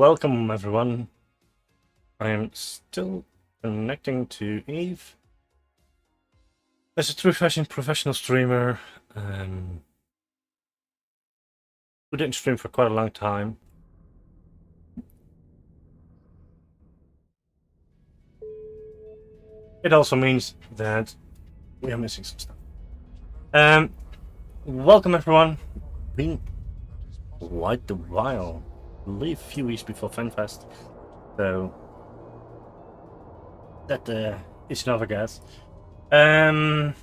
welcome everyone. I am still connecting to Eve. As a true fashion professional streamer, who didn't stream for quite a long time. It also means that we are missing some stuff. Welcome everyone. Been quite a while. I believe a few weeks before FanFest. So that is another guess. I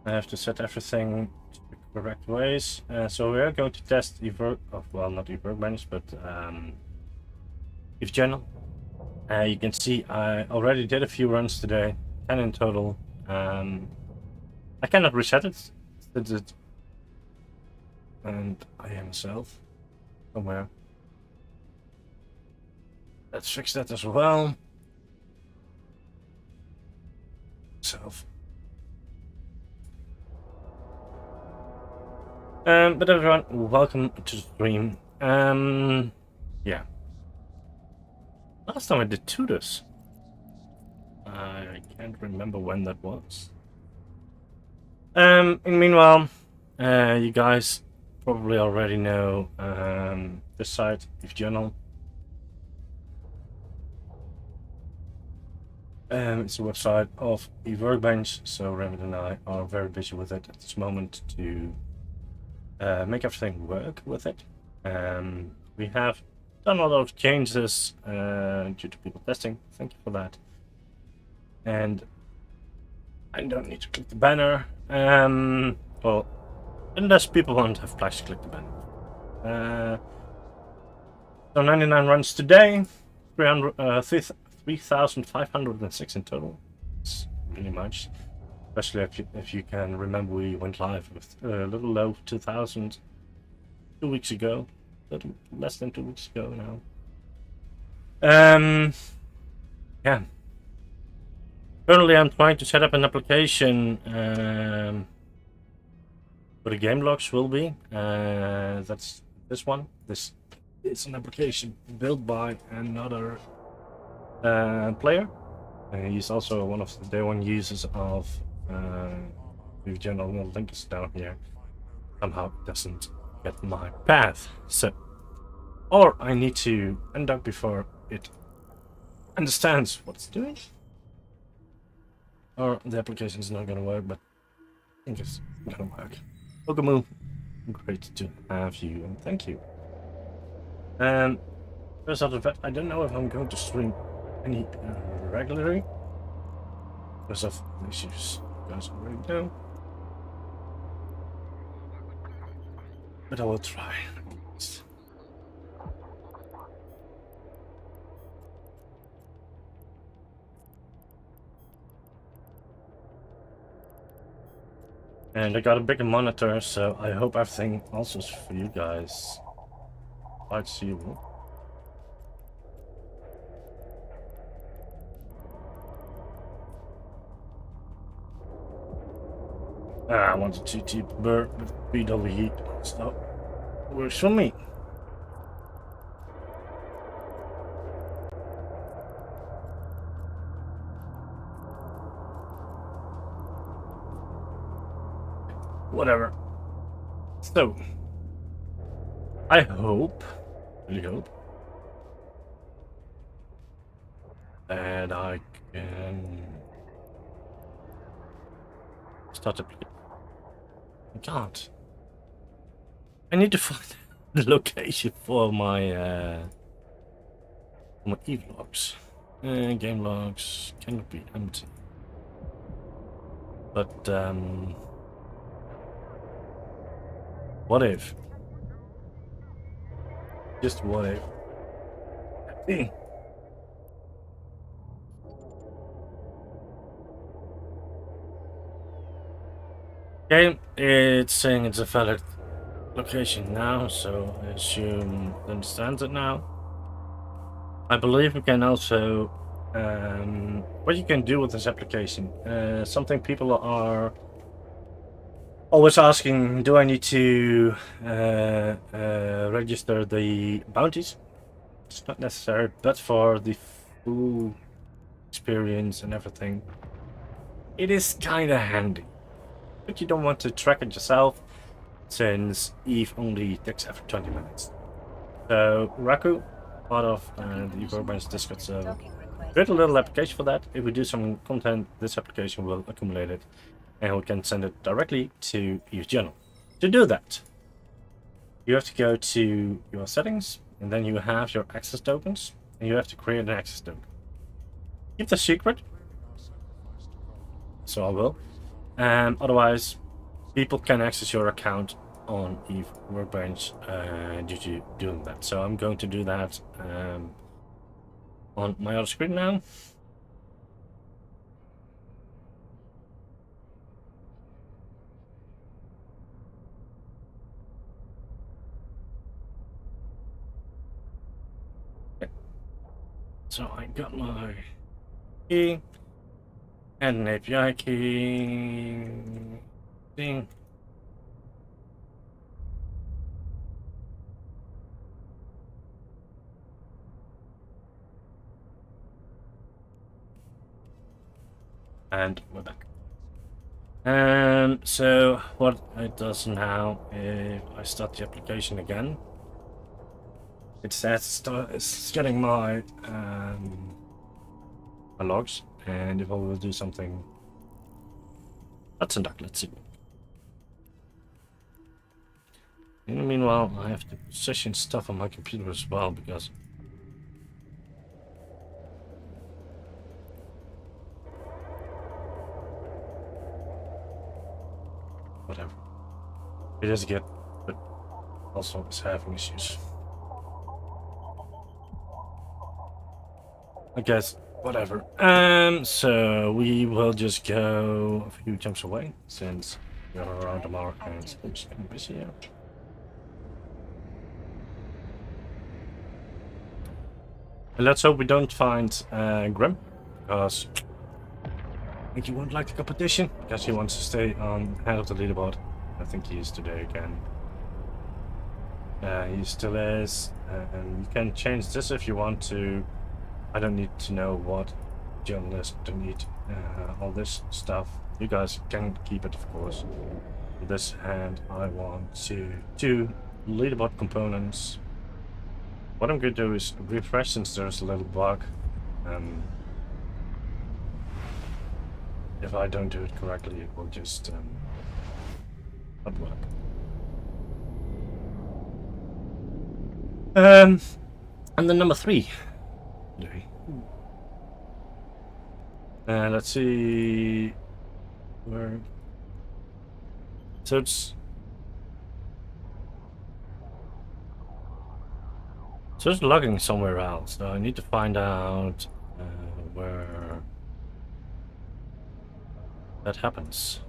have to set everything to the correct ways. So we are going to test Ework, well, not Eworkbench, but EveJournal. You can see I already did a few runs today, 10 in total. I cannot reset it, and I am myself somewhere. Let's fix that as well. But everyone, welcome to the stream. Yeah. Last time I did tutors. I can't remember when that was. Meanwhile, you guys probably already know this site, EveJournal. It's a website of Eworkbench, so Remit and I are very busy with it at this moment to make everything work with it. We have done a lot of changes due to people testing. Thank you for that. And I don't need to click the banner. Well, unless people want to have Flash click the banner. So 99 runs today, 3,506 in total. It's really much, especially if you can remember we went live with a little low 2,000 2 weeks ago, a little less than 2 weeks ago now. Yeah. Currently, I'm trying to set up an application where the game logs will be. That's this one. This is an application built by another player. He's also one of the day one users of EveJournal. The link is down here. Somehow it doesn't get my path. So, or I need to undock before it understands what it's doing. Or the application is not gonna work, but I think it's gonna work. Welcome, great to have you, and thank you. First off the bat, I don't know if I'm going to stream any regularly because of issues you guys already know, but I will try. And I got a bigger monitor, so I hope everything also is for you guys. I'd see you. I wanted to TP Burr with BWE, so works for me. Whatever. So, I hope, really hope, that I can start to play. I can't. I need to find the location for my Eve logs. Game logs cannot be empty. But what if? Just what if? Okay, it's saying it's a valid location now, so I assume it understands it now. I believe we can also what you can do with this application. Something people are Always asking, do I need to register the bounties? It's not necessary, but for the full experience and everything, it is kind of handy. But you don't want to track it yourself, since Eve only takes every 20 minutes. So Raku, part of the Workbench Discord server, create a little application for that. If we do some content, this application will accumulate it, and we can send it directly to Eve Journal. To do that, you have to go to your settings, and then you have your access tokens, and you have to create an access token. Keep the secret, so I will. Otherwise, people can access your account on Eve Workbench due to doing that. So I'm going to do that on my other screen now. Okay. So I got my key and an API key thing. And we're back. So what it does now, if I start the application again, it says it's getting my logs, and if I will do something, let's induct. Let's see. In the meanwhile, I have to position stuff on my computer as well because. Whatever. It is good, but also it's having issues. I guess, whatever. So we will just go a few jumps away since we're around tomorrow and it's kind of busy here. And let's hope we don't find Grim, because I think he won't like the competition, because he wants to stay on head of the leaderboard. I think he is today again. He still is, and you can change this if you want to. I don't need to know what journalists don't need all this stuff. You guys can keep it, of course. On this hand, I want to do leaderboard components. What I'm going to do is refresh since there's a little bug. If I don't do it correctly, it will just not work. And then number 3. Let's see where. So it's logging somewhere else. So I need to find out where that happens.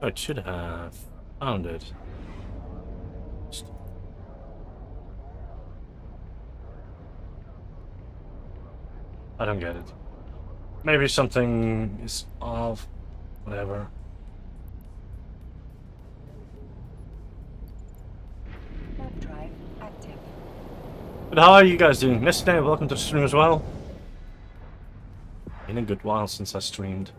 Oh, it should have found it. I don't get it. Maybe something is off. Whatever. Drive active. But how are you guys doing? Yesterday, welcome to the stream as well. Been a good while since I streamed.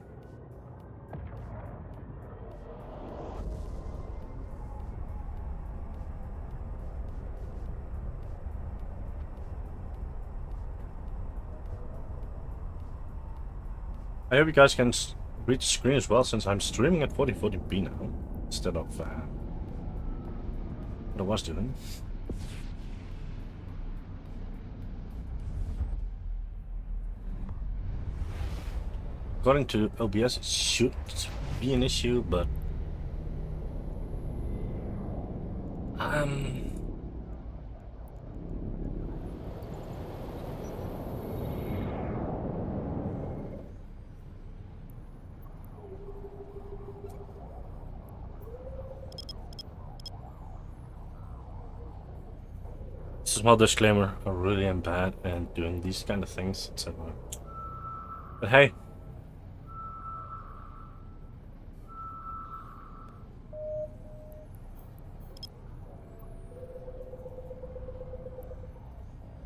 I hope you guys can read the screen as well, since I'm streaming at 4040p now, instead of what I was doing. According to OBS, it should be an issue, but small disclaimer, I really am bad at doing these kind of things, etc. But hey.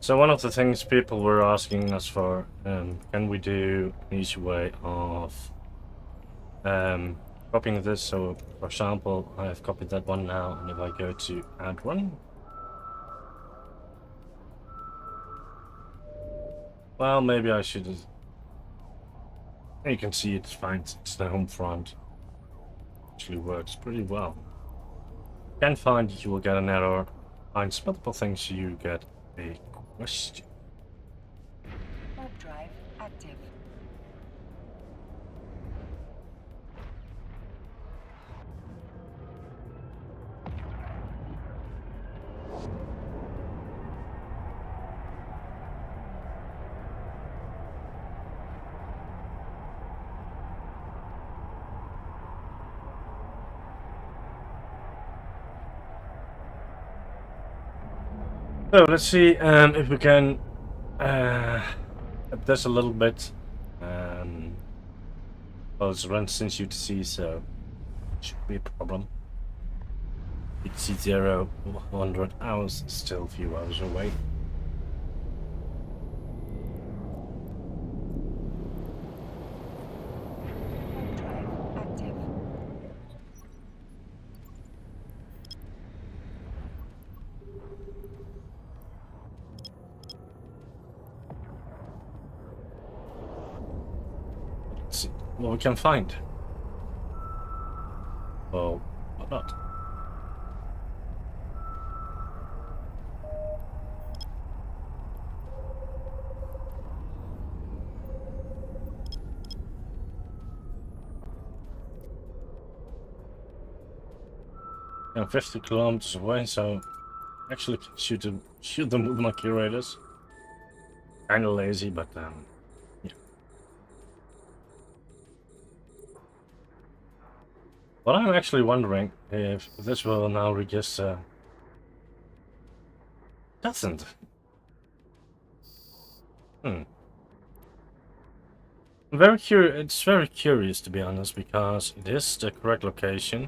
So one of the things people were asking us for, can we do an easy way of copying this? So, for example, I have copied that one now, and if I go to add one, well, maybe I should. You can see it's fine. It's the home front. Actually works pretty well. Can find it, you will get an error. Finds multiple things, you get a question. Web drive active. So let's see if we can up this a little bit. Well, it's run since UTC, so it should be a problem. UTC 0, 100 hours, still a few hours away. Web drive active. Let's see what we can find. Or what not. I'm 50 kilometers away, so actually shoot them with my curators. Kinda lazy, but yeah. What I'm actually wondering if this will now register. Doesn't. It's very curious, to be honest, because it is the correct location.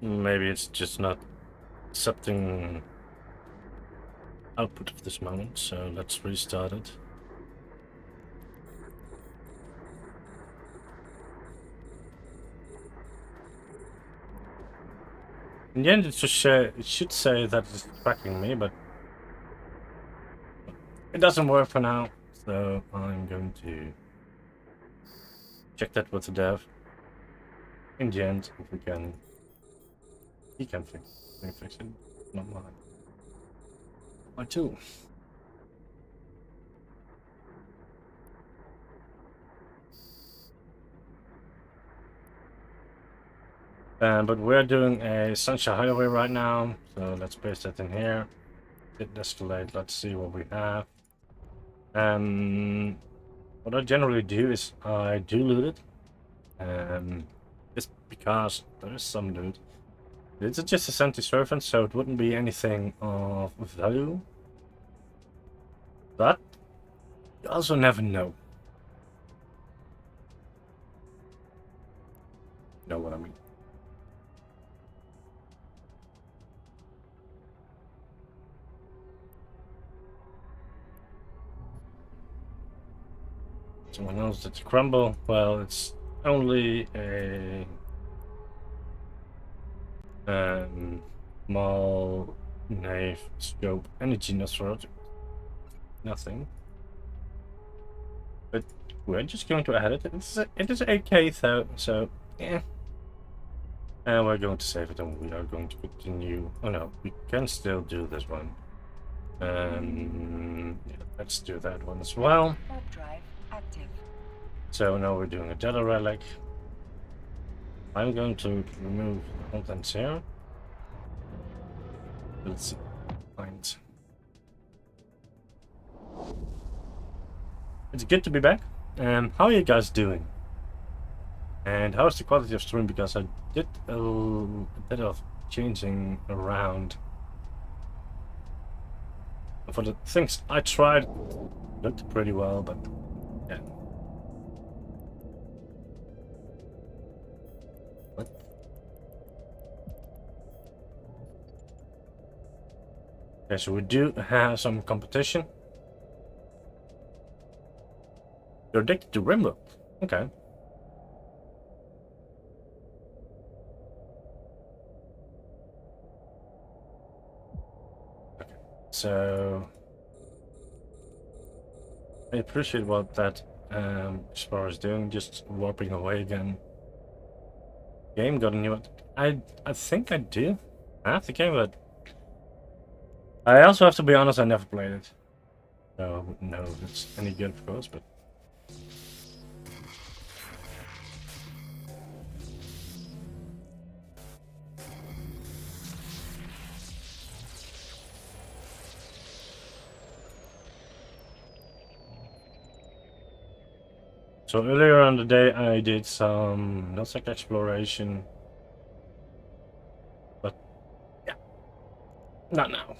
Maybe it's just not accepting output of this moment, so let's restart it. In the end, it should say that it's tracking me, but it doesn't work for now, so I'm going to check that with the dev. In the end, if we can, he can fix it, not mine. Mine too. But we're doing a Sunshine Highway right now, so let's paste that in here. Hit escalate, let's see what we have. What I generally do is I do loot it. Just because there is some loot. It's just a empty servant, so it wouldn't be anything of value. But you also never know. You know what I mean? Someone knows that crumble. Well, it's only a small nave scope energy Nosferatu. Nothing. But we're just going to add it. It is 8k though, so yeah. And we're going to save it, and we are going to continue. Oh no, we can still do this one. Yeah, let's do that one as well. Web drive active. So now we're doing a Data Relic. I'm going to remove the contents here. Let's find. It's good to be back. How are you guys doing? And how's the quality of stream? Because I did a bit of changing around. For the things I tried, looked pretty well, but yeah. Okay, so we do have some competition. You're addicted to Rimworld. Okay. So I appreciate what that Explorer is doing, just warping away again. Game got a new. I think I do. I have the game, but I also have to be honest. I never played it. So I wouldn't know if it's any good, of course, but. So earlier on the day I did some Nutsec exploration, but yeah, not now.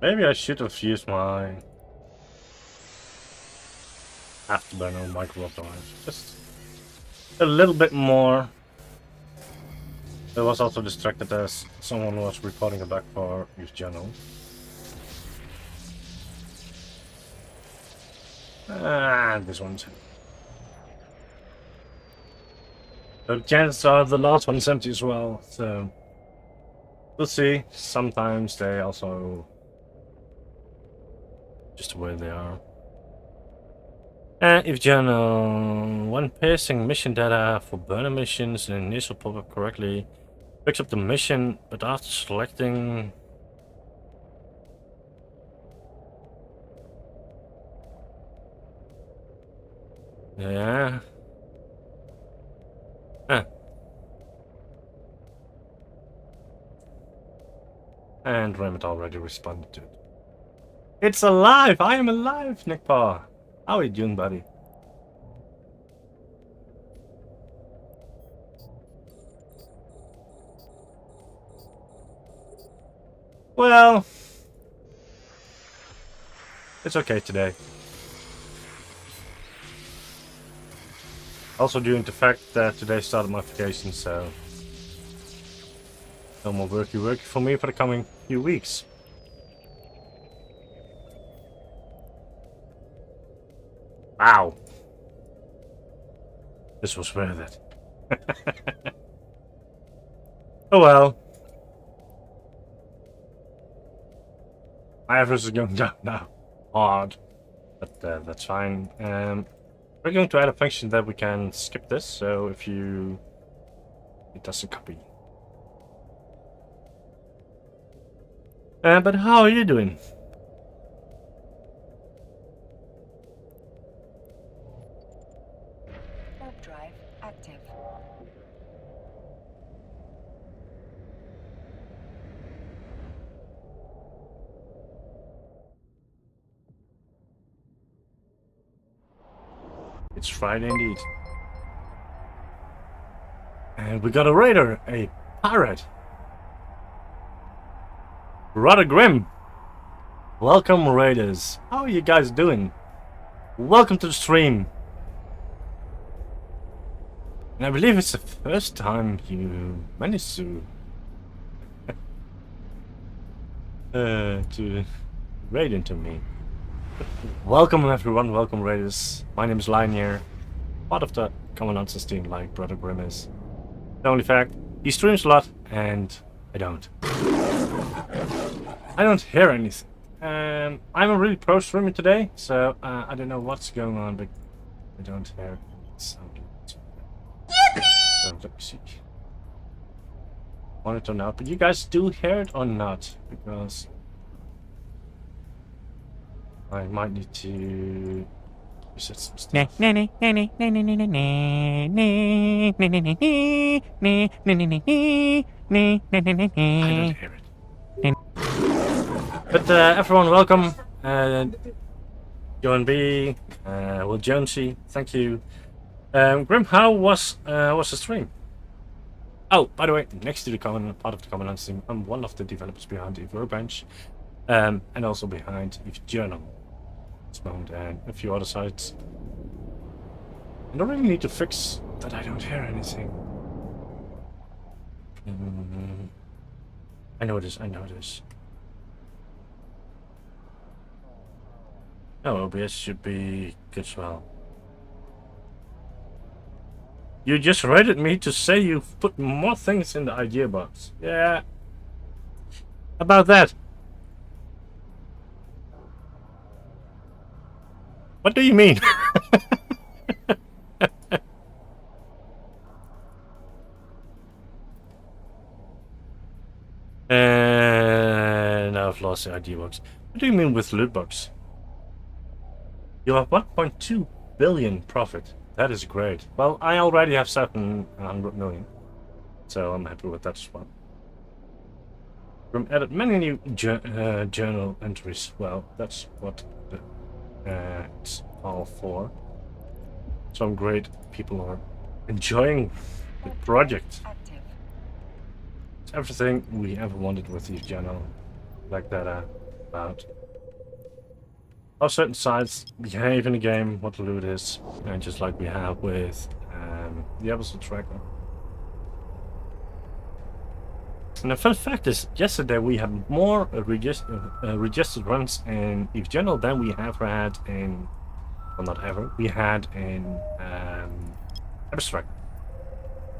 Maybe I should have used my Afterburner micro optimizer just a little bit more. I was also distracted as someone was reporting a bug for Youth Journal. And this one's. So chances are the last one's empty as well, so we'll see. Sometimes they also just where they are. And if journal, when pasting mission data for burner missions in initial pop-up correctly, picks up the mission, but after selecting yeah. And Raymond already responded to it. It's alive! I am alive, Nickpaw! How are you doing, buddy? Well, it's okay today. Also due to the fact that today started my vacation, so no more worky for me for the coming few weeks. Wow. This was worth it. Oh well. My average is going down now. Hard. But that's fine. We're going to add a function that we can skip this, so if you... it doesn't copy. But how are you doing? Warp drive active. It's Friday indeed. And we got a raider, a pirate. Rather grim. Welcome, raiders. How are you guys doing? Welcome to the stream. And I believe it's the first time you managed to raid into me. Welcome everyone, welcome raiders. My name is Linear, part of the Commandant's team like Brother Grim is. The only fact, he streams a lot and I don't. I don't hear anything. I'm a really pro streamer today, so I don't know what's going on, but I don't hear sound. So let me see. Monitor now, but you guys do hear it or not? Because I might need to reset some stuff. I don't hear it. But everyone, welcome. Joan B, Will Jonesy, thank you. Grim, how was the stream? Oh, by the way, next to the part of the Common Lands team, I'm one of the developers behind Eve Workbench, and also behind Eve Journal, and a few other sites. I don't really need to fix that I don't hear anything. I know this. Oh, OBS should be good as well. You just rated me to say you've put more things in the idea box. Yeah. About that. What do you mean? Now I've lost the idea box. What do you mean with loot box? You have 1.2 billion profit. That is great. Well, I already have 700 million, so I'm happy with that as well. From added many new journal entries. Well, that's what it's all for. Some great people are enjoying the project. Active. It's everything we ever wanted with the journal, like that about how certain sites behave in the game, what the loot is, and just like we have with the episode tracker. And the fun fact is, yesterday we had more registered runs in Eve Journal than we ever had in, well, not ever, we had in Abstract.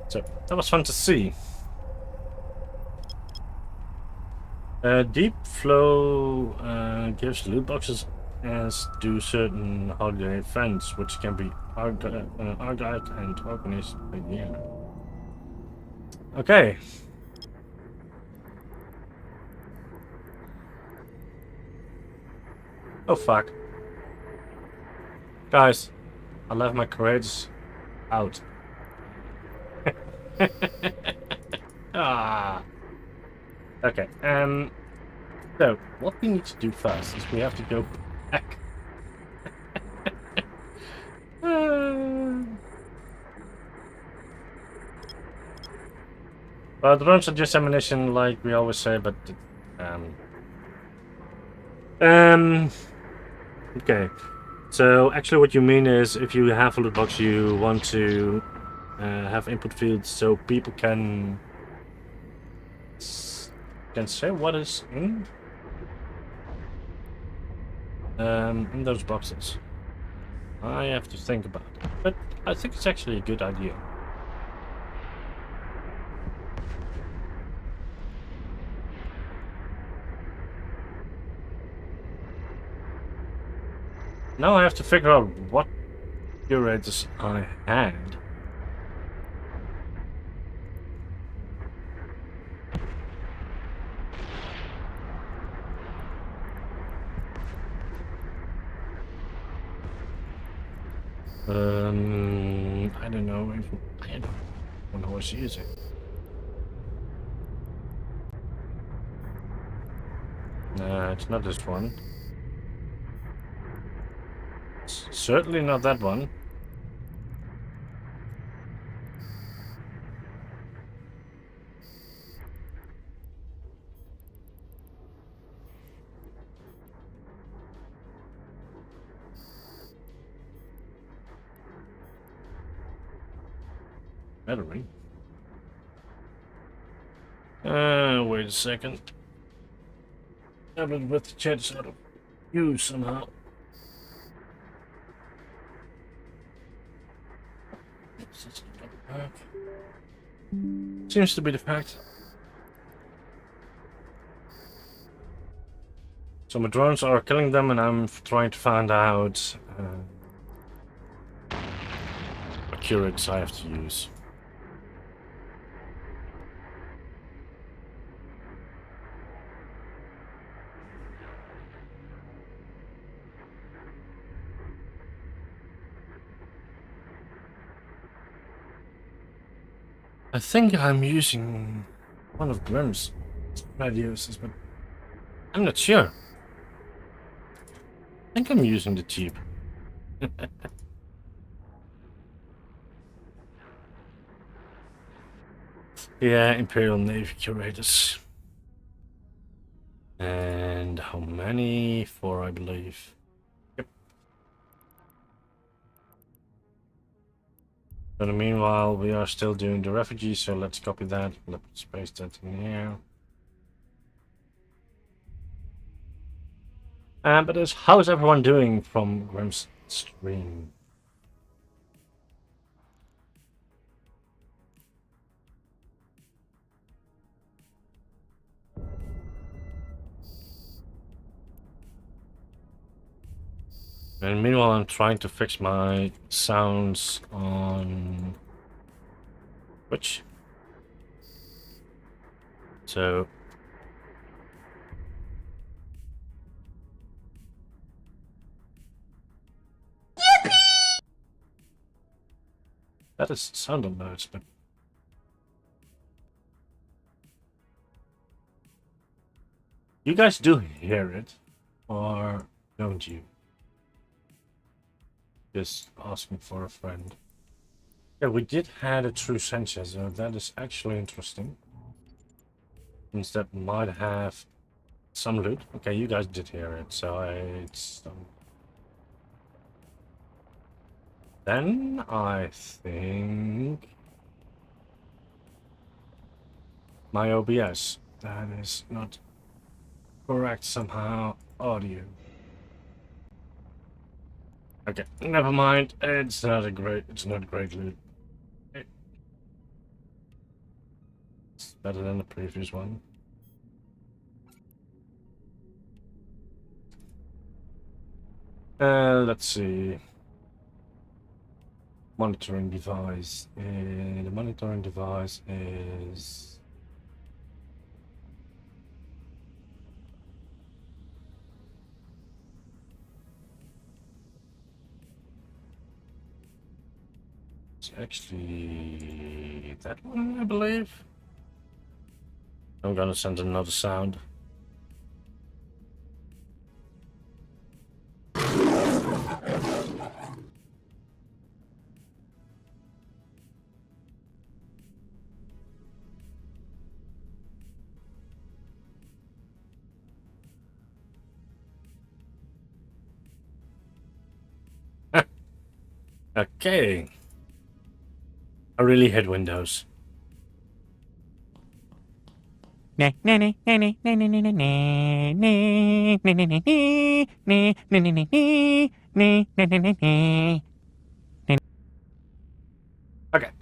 So that was fun to see. Deep Flow gives loot boxes, as do certain holiday events, which can be archived and organized by year. Okay. Oh fuck. Guys, I left my crates out. Ah. Okay, so what we need to do first is we have to go back. Well, drones are just ammunition, like we always say, but okay. So actually, what you mean is, if you have a loot box, you want to have input fields so people can say what is in those boxes. I have to think about it, but I think it's actually a good idea. Now I have to figure out what curators I had. I don't know if I don't know what she's using. Nah, it's not this one. It's certainly not that one. Battery. Wait a second. Tablet with the chat out of use somehow. Seems to be the fact. So my drones are killing them, and I'm trying to find out what curates I have to use. I think I'm using one of Grimm's radiuses, but I'm not sure. I think I'm using the cheap. Yeah, Imperial Navy curators. And how many? 4, I believe. Yep. But meanwhile, we are still doing the refugees, so let's copy that. Let's paste that in here. But how is everyone doing from Grimm's stream? And meanwhile, I'm trying to fix my sounds on Twitch. So that is sound alerts, but you guys do hear it, or don't you? Just asking for a friend. Yeah, we did have a true Sanchez, so that is actually interesting. Means that might have some loot. Okay, you guys did hear it, so it's then I think my OBS, that is not correct somehow. Audio. Okay, never mind. It's not great loot. It's better than the previous one. Let's see. Monitoring device. The monitoring device is actually that one, I believe. I'm gonna send another sound. Okay. I really hate Windows. Okay,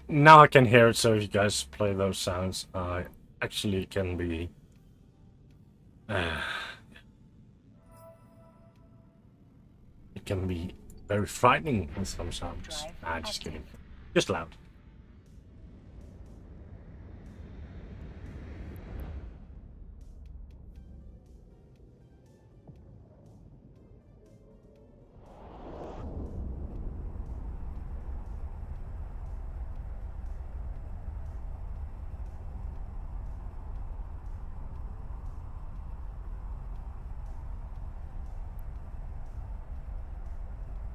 now I can hear it, so if you guys play those sounds, I actually can be... it can be very frightening with some sounds. Just kidding. Just loud.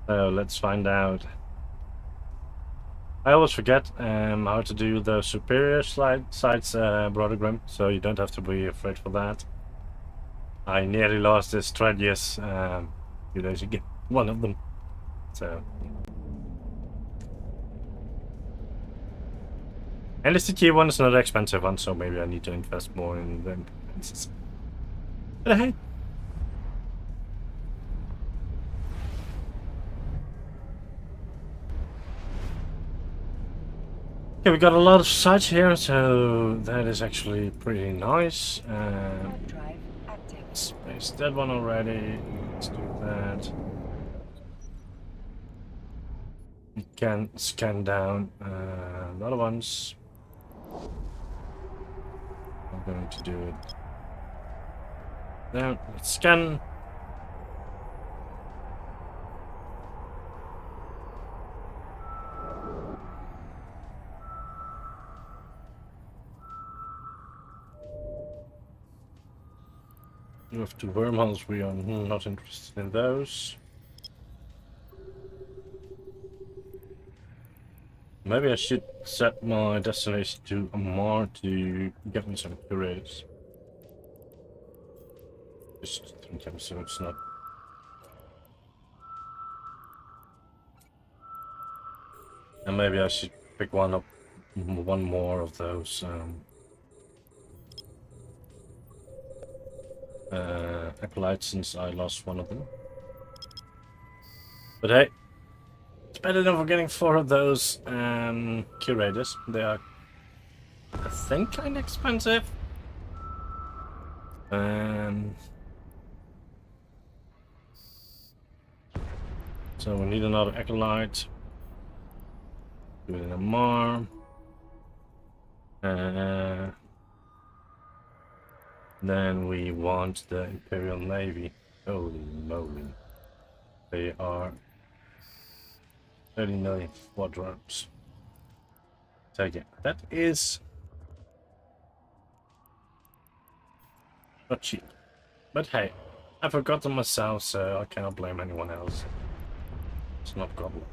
Let's find out. I always forget how to do the superior sides, Brother Grimm, so you don't have to be afraid for that. I nearly lost this Stradius a few days ago, one of them. So. And it's the key one, it's not an expensive one, so maybe I need to invest more in them. But hey. Okay, we got a lot of sites here, so that is actually pretty nice. Warp drive active. Space that one already. Let's do that. We can scan down the other ones. I'm going to do it. Now, let's scan. We have two wormholes, we are not interested in those. Maybe I should set my destination to Amar to get me some curators. Just thinking so it's not. And maybe I should pick one more of those acolytes since I lost one of them. But hey, it's better than for getting 4 of those curators. They are, I think, kind of expensive. So we need another acolyte. Do it in Amar. Then we want the Imperial Navy. Holy moly. They are 30 million quadrants. Take it. That is not cheap. But hey, I forgot them myself, so I cannot blame anyone else. It's not a problem.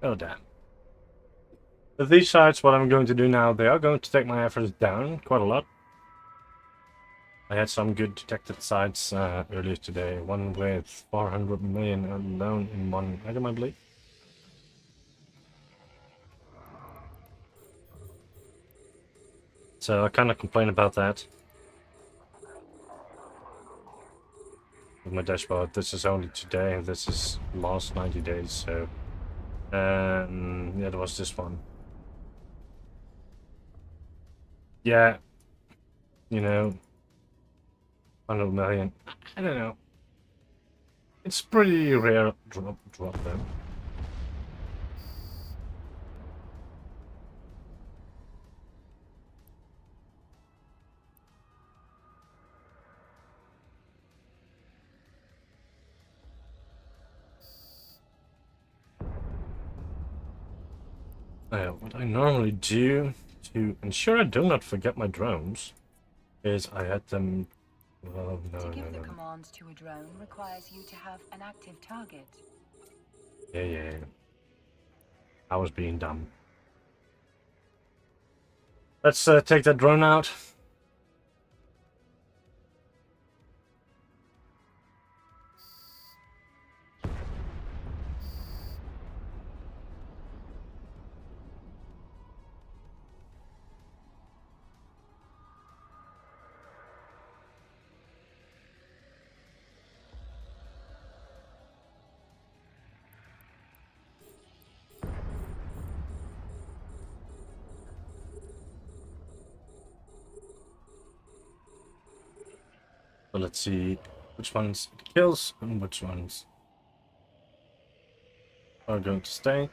Oh damn. With these sites, what I'm going to do now, they are going to take my efforts down quite a lot. I had some good detected sites earlier today. One with 400 million alone in one item, I believe. So I kind of complain about that. With my dashboard, this is only today, and this is last 90 days, so... yeah, there was this one. Yeah, you know, 100 million. I don't know. It's pretty rare drop though. What I normally do to ensure I do not forget my drones is I had them. Well, no, To give no, the no. commands to a drone requires you to have an active target. Yeah. I was being dumb. Let's take that drone out. So let's see which ones it kills and which ones are going to stay.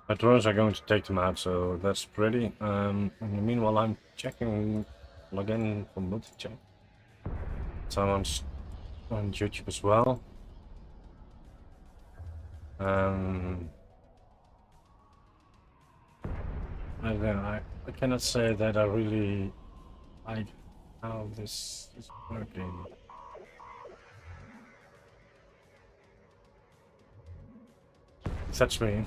My drones are going to take them out, so that's pretty. And meanwhile, I'm checking login for multi-check. So I'm on YouTube as well. I don't know, I cannot say that I really like how this is working. That's me.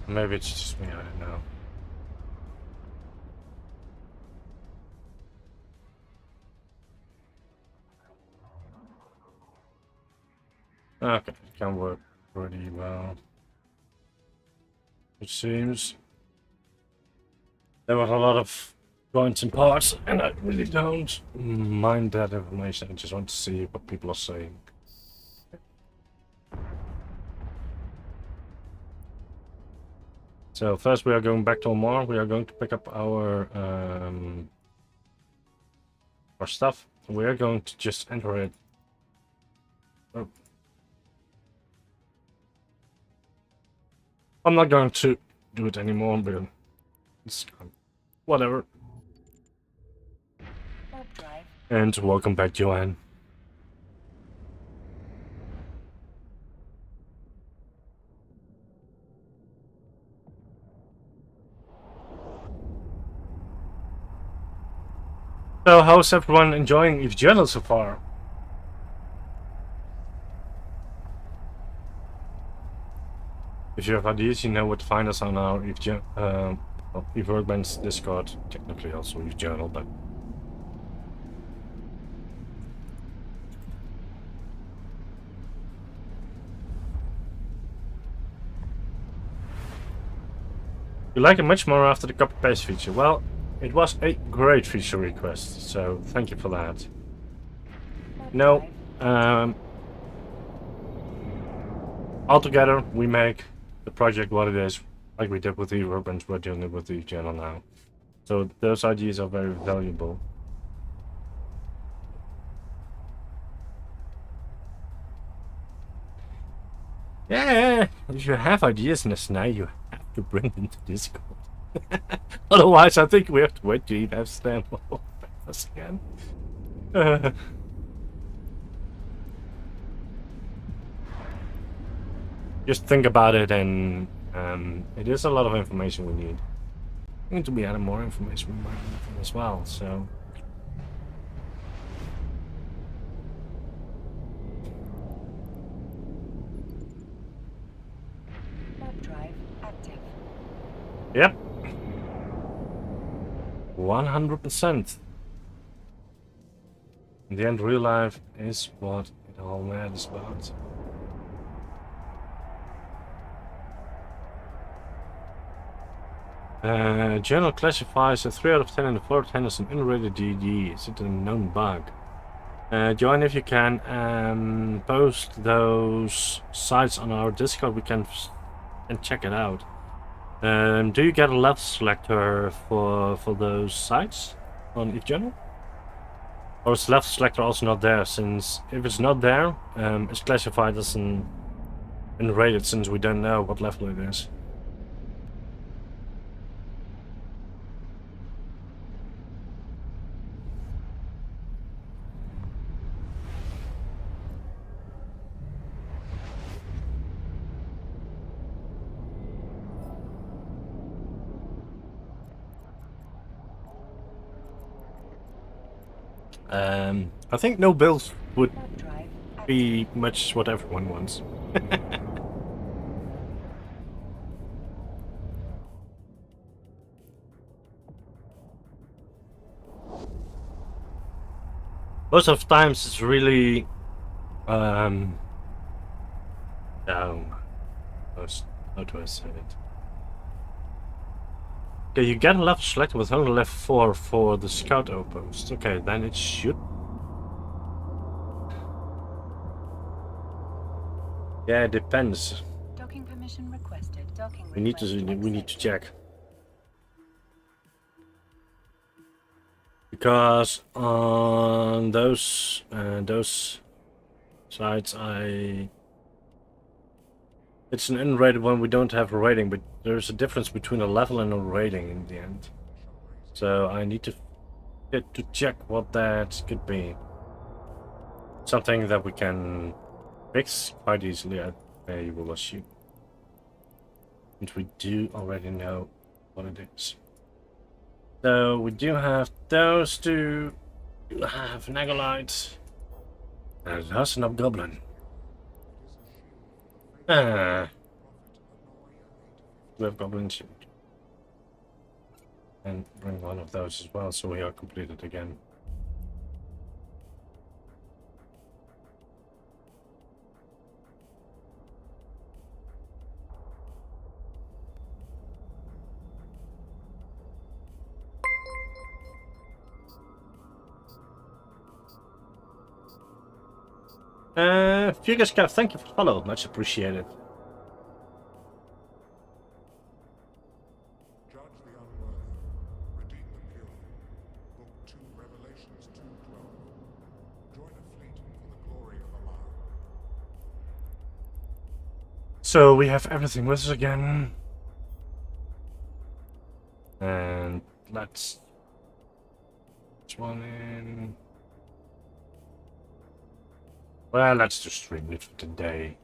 Maybe it's just me, I don't know. Okay, it can work pretty well. It seems. There were a lot of joints and parts, and I really don't mind that information. I just want to see what people are saying. So first we are going back to Omar. We are going to pick up our stuff. We are going to just enter it. Oh. I'm not going to do it anymore, but it's whatever. And welcome back, Joanne. So, how's everyone enjoying EVE Journal so far? If you have ideas, you know what to find us on our EVE Workbench Discord, technically also EVE Journal, but... You like it much more after the copy-paste feature. Well, it was a great feature request, so thank you for that. No, altogether, we make the project what it is, like we did with EVE Workbench, we're doing it with EVE Journal now. So those ideas are very valuable. Yeah, if you have ideas in the SNI, you have to bring them to Discord. Otherwise, I think we have to wait to even have Stan us again. Just think about it, and it is a lot of information we need. We need to be adding more information we might need as well, so... Yep. 100%. In the end, real life is what it all matters about. Journal classifies a 3 out of 10 and a 4 out of 10 as an unrated DD. Is it a known bug? Join if you can. Post those sites on our Discord. We can check it out. Do you get a level selector for those sites on EVE Journal? Or is level selector also not there? Since if it's not there, it's classified as an unrated, since we don't know what level it is. I think no builds would be much what everyone wants. Most of the times it's really how do I say it? Okay, you get a level selected with only level 4 for the scout outpost. Okay, then it should. Yeah, it depends. Docking permission requested. Docking We need to check. Because on those sites, it's an unrated one. We don't have a rating, but there's a difference between a level and a rating in the end. So I need to check what that could be. Something that we can fix quite easily, I will assume. And we do already know what it is. So we do have those two. We have Nagolite. There's a Hussin Goblin. We have goblins. And bring one of those as well, so we are completed again. Fugascap, thank you for the follow, much appreciated. Judge the unworthy, redeem the pure. Book 2, Revelations 2:12. Join a fleet for the glory of Allah. So we have everything with us again. And let's this one in. Well, let's just stream it for today.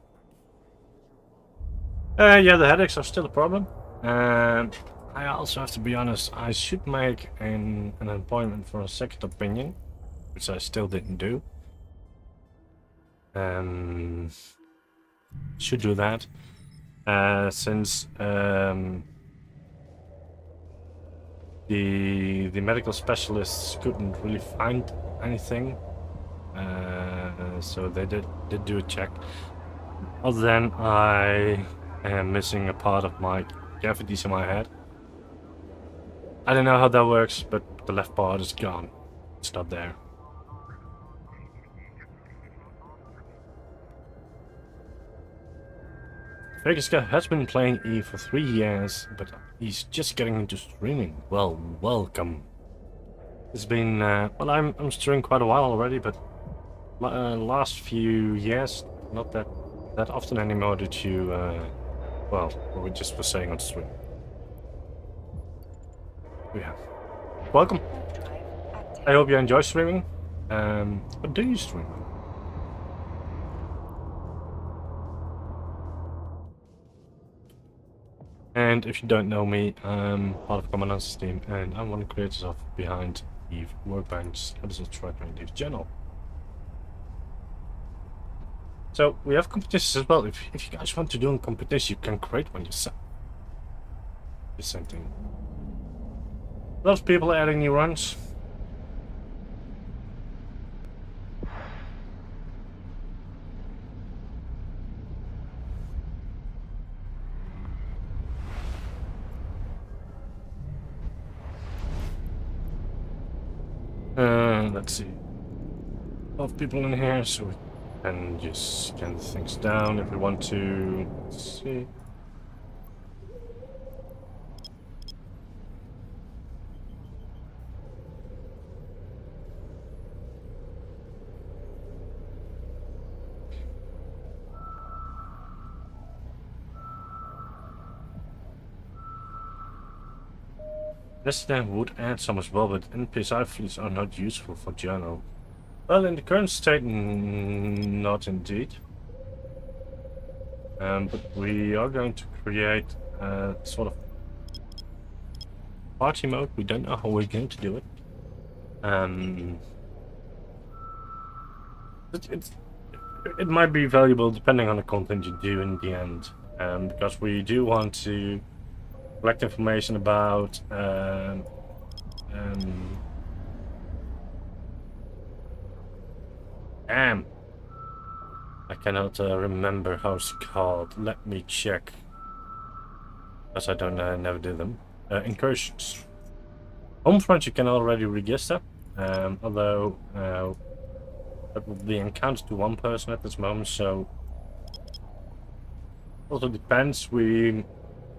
Yeah, the headaches are still a problem. And I also have to be honest, I should make an appointment for a second opinion, which I still didn't do. Should do that. Since the medical specialists couldn't really find anything. So they did do a check. Other than I am missing a part of my cavities in my head. I don't know how that works, but the left part is gone. It's not there. Vegaska has been playing E for 3 years, but he's just getting into streaming. Well, welcome. It's been well, I'm streaming quite a while already, but last few years, not that often anymore due to well, what we just were saying on stream. Yeah, welcome. I hope you enjoy streaming. What do you stream? And if you don't know me, I'm part of Commandant's team, and I'm one of the creators of Behind Eve Workbench episode Behind Eve's channel. So we have competitions as well. If you guys want to do a competition, you can create one yourself. The same thing. A lot of people are adding new runs. Let's see. A lot of people in here, so we can just scan things down if we want to. Let's see. This then would add some as well, but NPSI fleets are not useful for journal. Well, in the current state, not indeed. But we are going to create a sort of party mode. We don't know how we're going to do it. It might be valuable depending on the content you do in the end, because we do want to collect information about I cannot remember how it's called. Let me check, because I don't never do them. Incursions. Homefront you can already register, although that will be encountered to one person at this moment, so also depends. We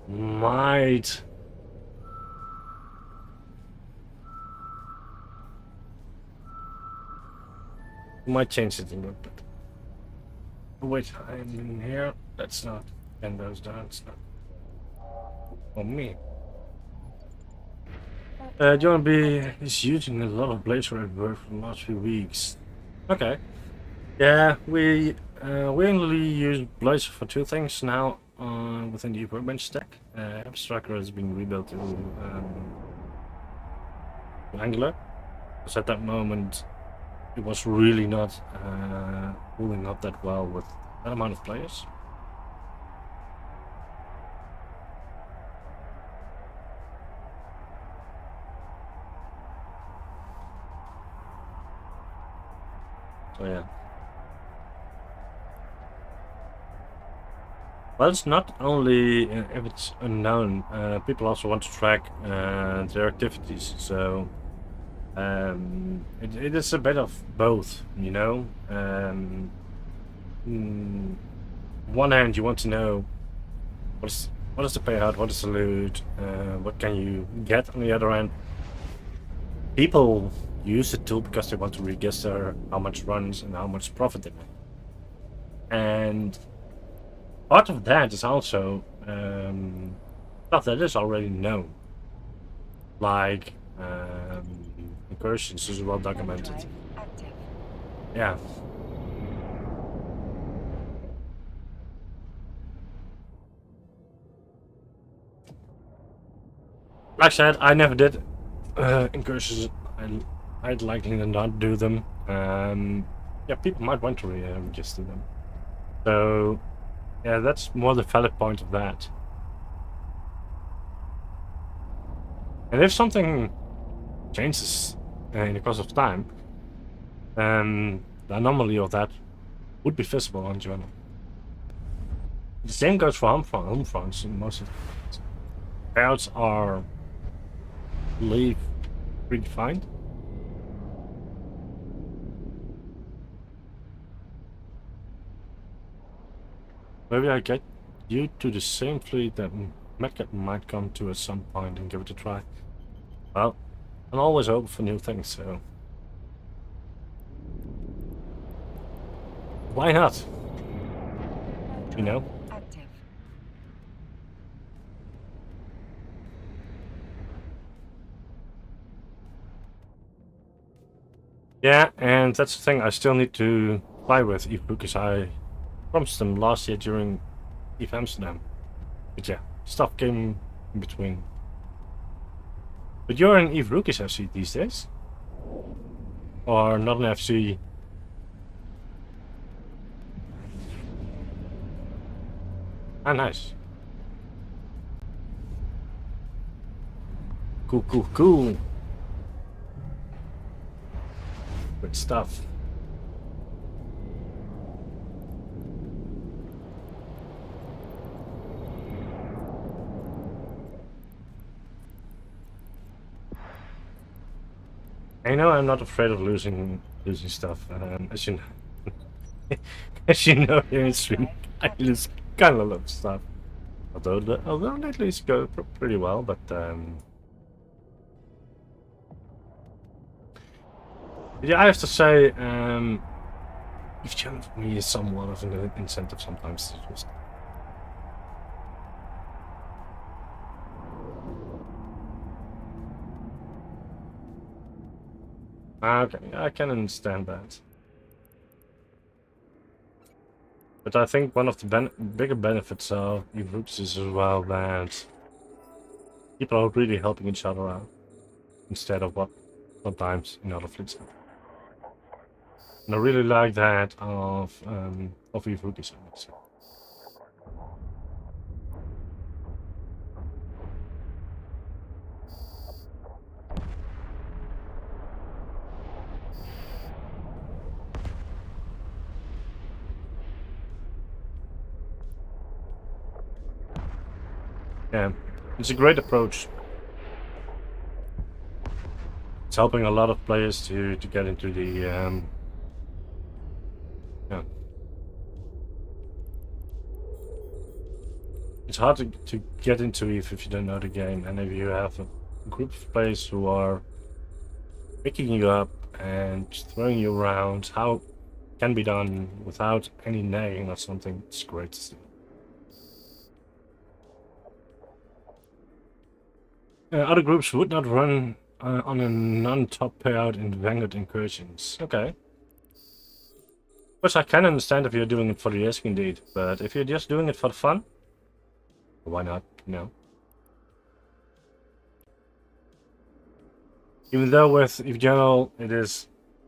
might change it a little bit. Oh, wait, I'm in here. That's not. And those down. It's not. For me. Do you want to be is using a lot of Blazer at work for the last few weeks? Okay. Yeah, we only use Blazer for two things now. within the workbench stack. Abstracker is being rebuilt to Angular, because at that moment it was really not pulling up that well with that amount of players. So yeah. Well, it's not only if it's unknown. People also want to track their activities, so it is a bit of both, you know. One hand, you want to know what is the payout, what is the loot, what can you get. On the other hand, people use the tool because they want to register how much runs and how much profit they make. And part of that is also stuff that is already known, like incursions is well documented. Active. Yeah. Like I said, I never did incursions. I'd likely not do them. Yeah, people might want to register them. So, yeah, that's more the valid point of that. And if something changes in the course of time, the anomaly of that would be visible on journal. The same goes for home fronts. Most of the payouts are, I believe, predefined. Maybe I get you to the same fleet that Medcat might come to at some point and give it a try. Well, I'm always open for new things, so why not? You know? Active. Yeah, and that's the thing, I still need to fly with Eve because I promised them last year during Eve Amsterdam. But yeah, stuff came in between. But you're in Eve Rookies FC these days? Or not an FC? Ah, nice. Cool. Good stuff. I know I'm not afraid of losing stuff. As you know, as you know here in stream, I lose kind of a lot of stuff. Although lately it's go pretty well, but yeah, I have to say, Eve Challenge for me is somewhat of an incentive sometimes to just. Okay, I can understand that. But I think one of the bigger benefits of Eve Roots is as well that people are really helping each other out instead of what sometimes in other fleets. And I really like that of Eve Roots. Yeah, it's a great approach. It's helping a lot of players to get into the yeah. It's hard to get into Eve if you don't know the game, and if you have a group of players who are picking you up and throwing you around, how it can be done without any nagging or something, it's great to see. Other groups would not run on a non-top payout in Vanguard incursions. Okay. Which I can understand if you're doing it for the risk indeed, but if you're just doing it for the fun, Why not? No. Even though with Eve Journal, it is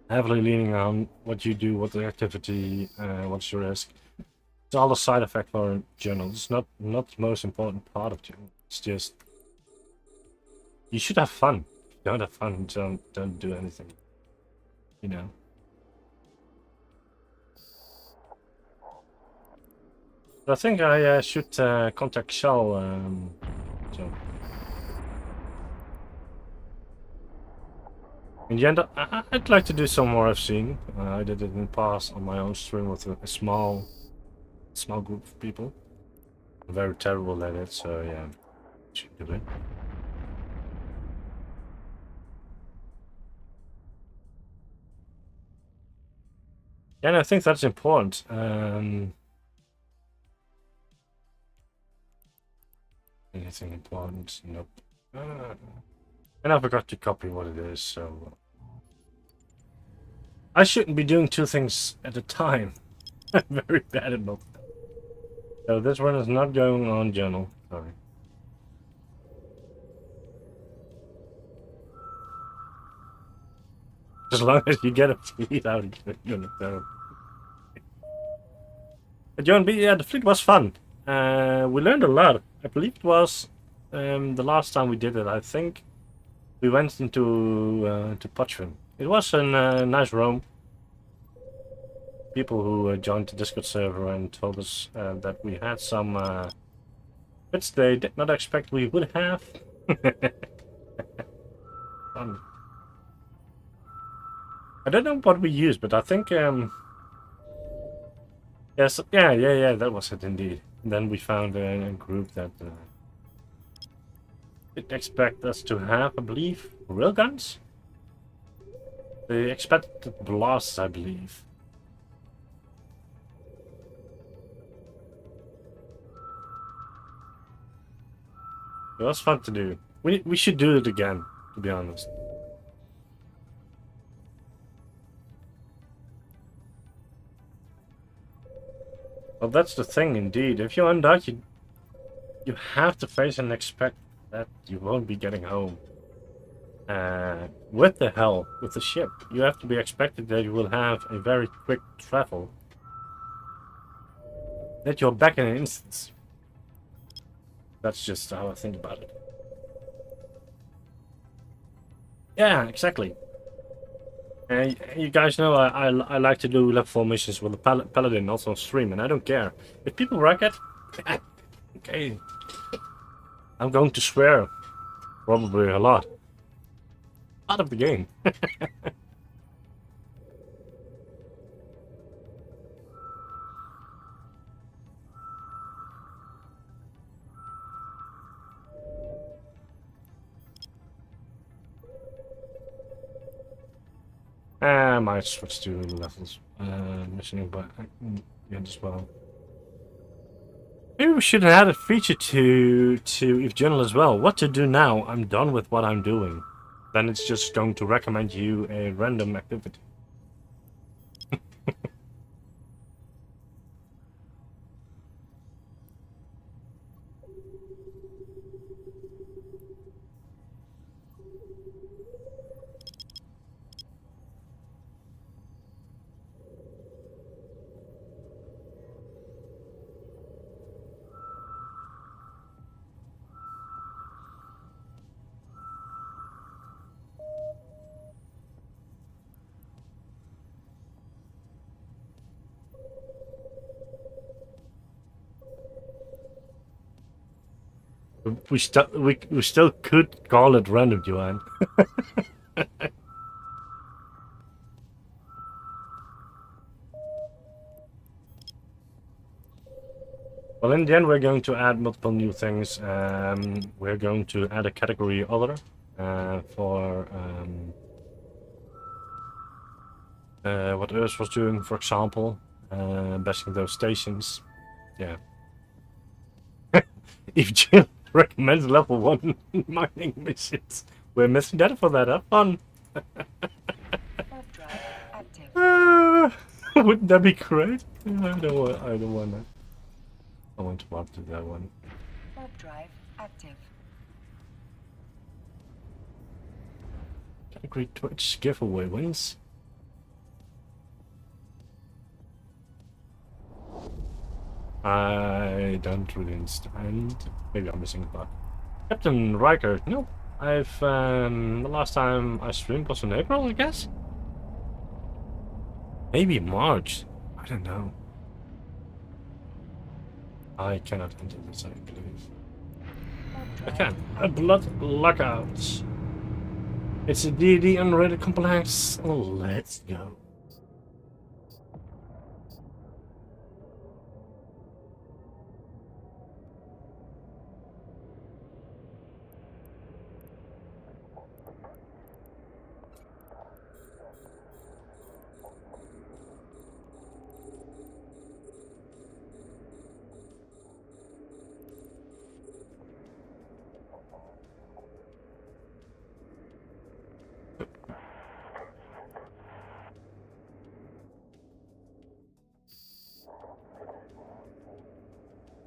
heavily leaning on what you do, what the activity, what's your risk. It's all a side effect for journal. It's not the most important part of journal. It's just you should have fun. If you don't have fun, don't do anything. You know. I think I should contact Shell. So. In the end, I'd like to do some more I've seen. I did it in the past on my own stream with a small group of people. I'm very terrible at it, so yeah, should do it. Yeah, and I think that's important. Anything important? Nope. And I forgot to copy what it is, so I shouldn't be doing two things at a time. I'm very bad at both. So this one is not going on journal. Sorry. As long as you get a fleet out of it, so. John B, yeah, the fleet was fun. We learned a lot. I believe it was the last time we did it. I think we went into to Potchefstroom. It was a nice roam. People who joined the Discord server and told us that we had some bits they did not expect we would have. I don't know what we used, but I think yes, yeah, that was it indeed. And then we found a group that didn't expect us to have, I believe, railguns. They expected blasts, I believe. It was fun to do. We should do it again, to be honest. Well, that's the thing, indeed. If you undock, you have to face and expect that you won't be getting home. With the ship, you have to be expected that you will have a very quick travel. That you're back in an instant. That's just how I think about it. Yeah, exactly. You guys know I like to do level 4 missions with the Paladin also on stream, and I don't care. If people wreck it, okay. I'm going to swear. Probably a lot. Out of the game. I might switch to levels. Mission but yeah, as well. Maybe we should add a feature to Eve Journal as well. What to do now? I'm done with what I'm doing. Then it's just going to recommend you a random activity. We still could call it random, Joanne. Well, in the end, we're going to add multiple new things. We're going to add a category other for what Earth was doing, for example, bashing those stations. Yeah. If Jill recommends level 1 mining missions, we're missing data for that. Have fun. Warp drive active. Wouldn't that be great? I don't want that. I want to warp to that one. Warp drive active. Category Twitch giveaway wins. I don't really understand. Maybe I'm missing a part. Captain Riker. No, I've the last time I streamed was in April, I guess. Maybe March. I don't know. I cannot enter this, I believe. I can. A blood lockout. It's a D&D unrated complex. Let's go.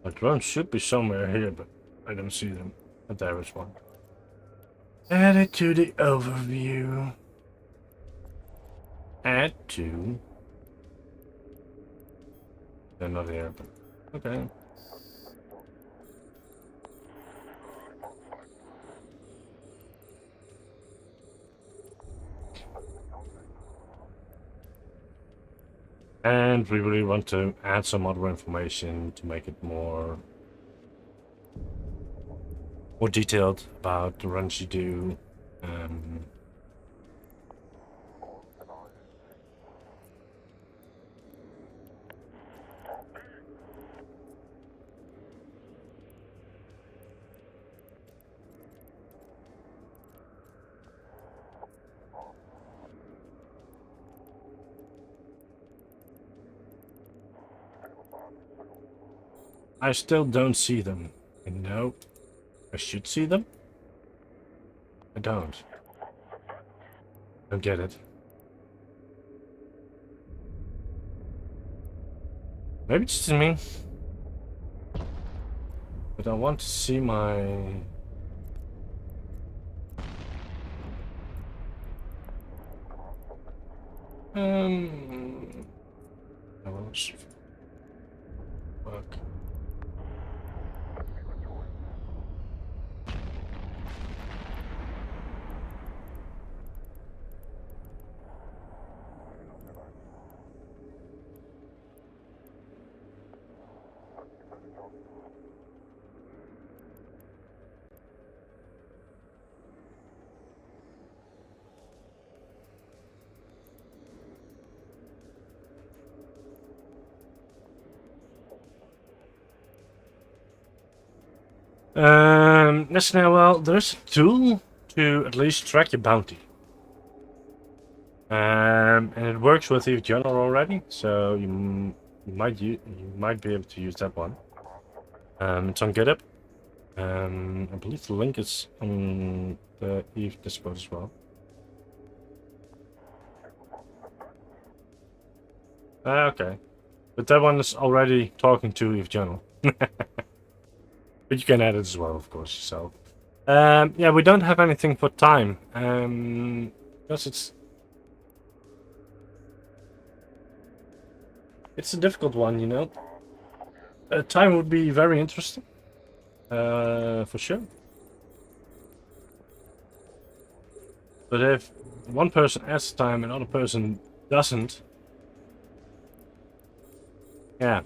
The drones should be somewhere here, but I don't see them. But there is one. Add it to the overview. Add to. They're not here, but okay. And we really want to add some other information to make it more detailed about the runs you do. I still don't see them. I know I should see them. I don't. Don't get it. Maybe it's just me. But I want to see my... I will work. Yes, now, well, there's a tool to at least track your bounty. And it works with EVE Journal already, so you might be able to use that one. It's on GitHub. I believe the link is on the EVE Discord as well. Okay, but that one is already talking to EVE Journal. But you can add it as well, of course, yourself. Yeah, we don't have anything for time. Because it's a difficult one, you know. Time would be very interesting. For sure. But if one person adds time and another person doesn't, yeah.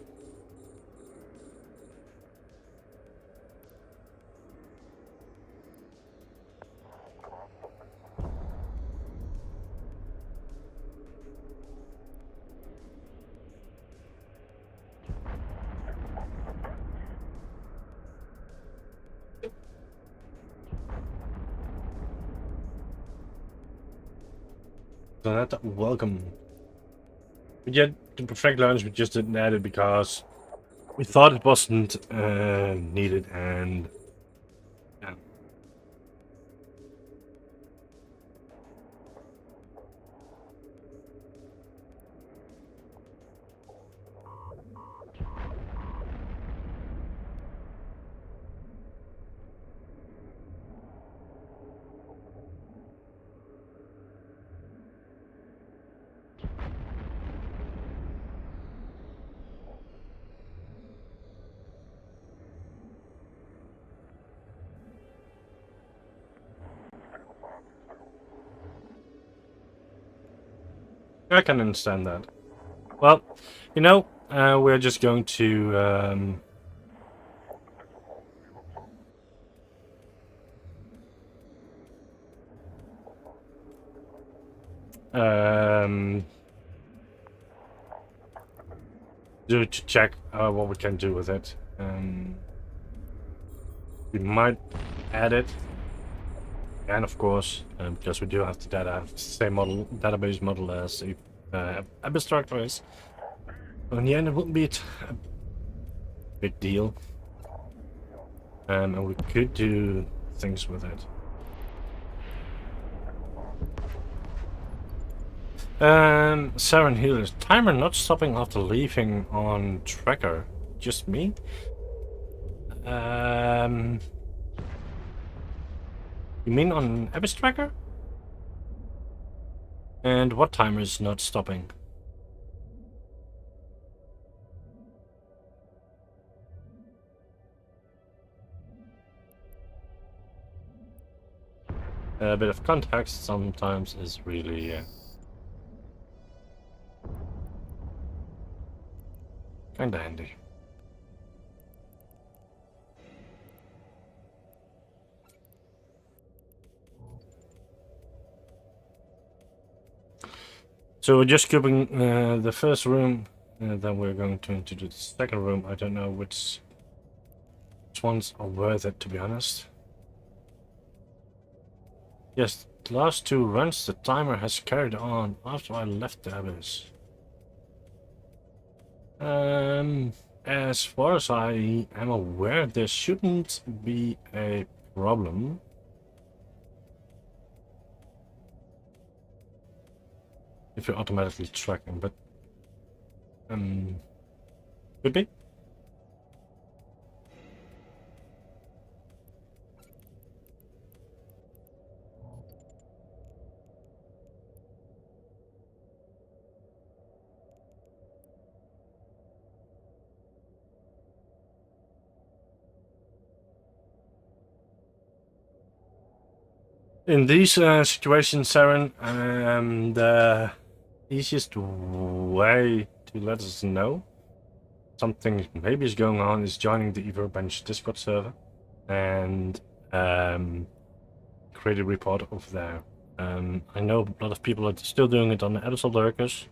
Donata, welcome. But yet, the perfect launch we just didn't add it because we thought it wasn't needed, and yeah. I can understand that. Well, you know, we're just going to to check what we can do with it. We might add it, and of course, because we do have the data, same model, database model as Abyss Structure is. In the end, it wouldn't be a big deal, and we could do things with it. Saren Healers. Timer not stopping after leaving on tracker. Just me? You mean on Abyss tracker? And what timer is not stopping? A bit of context sometimes is really kinda handy. So we're just cubing the first room, then we're going to introduce the second room. I don't know which ones are worth it, to be honest. Yes, the last 2 runs the timer has carried on after I left the Abyss. As far as I am aware, there shouldn't be a problem. If you're automatically tracking, but could be. In these situations, Saren, the easiest way to let us know something maybe is going on is joining the Everbench Discord server and create a report over there. I know a lot of people are still doing it on the Abyssal Lurkers,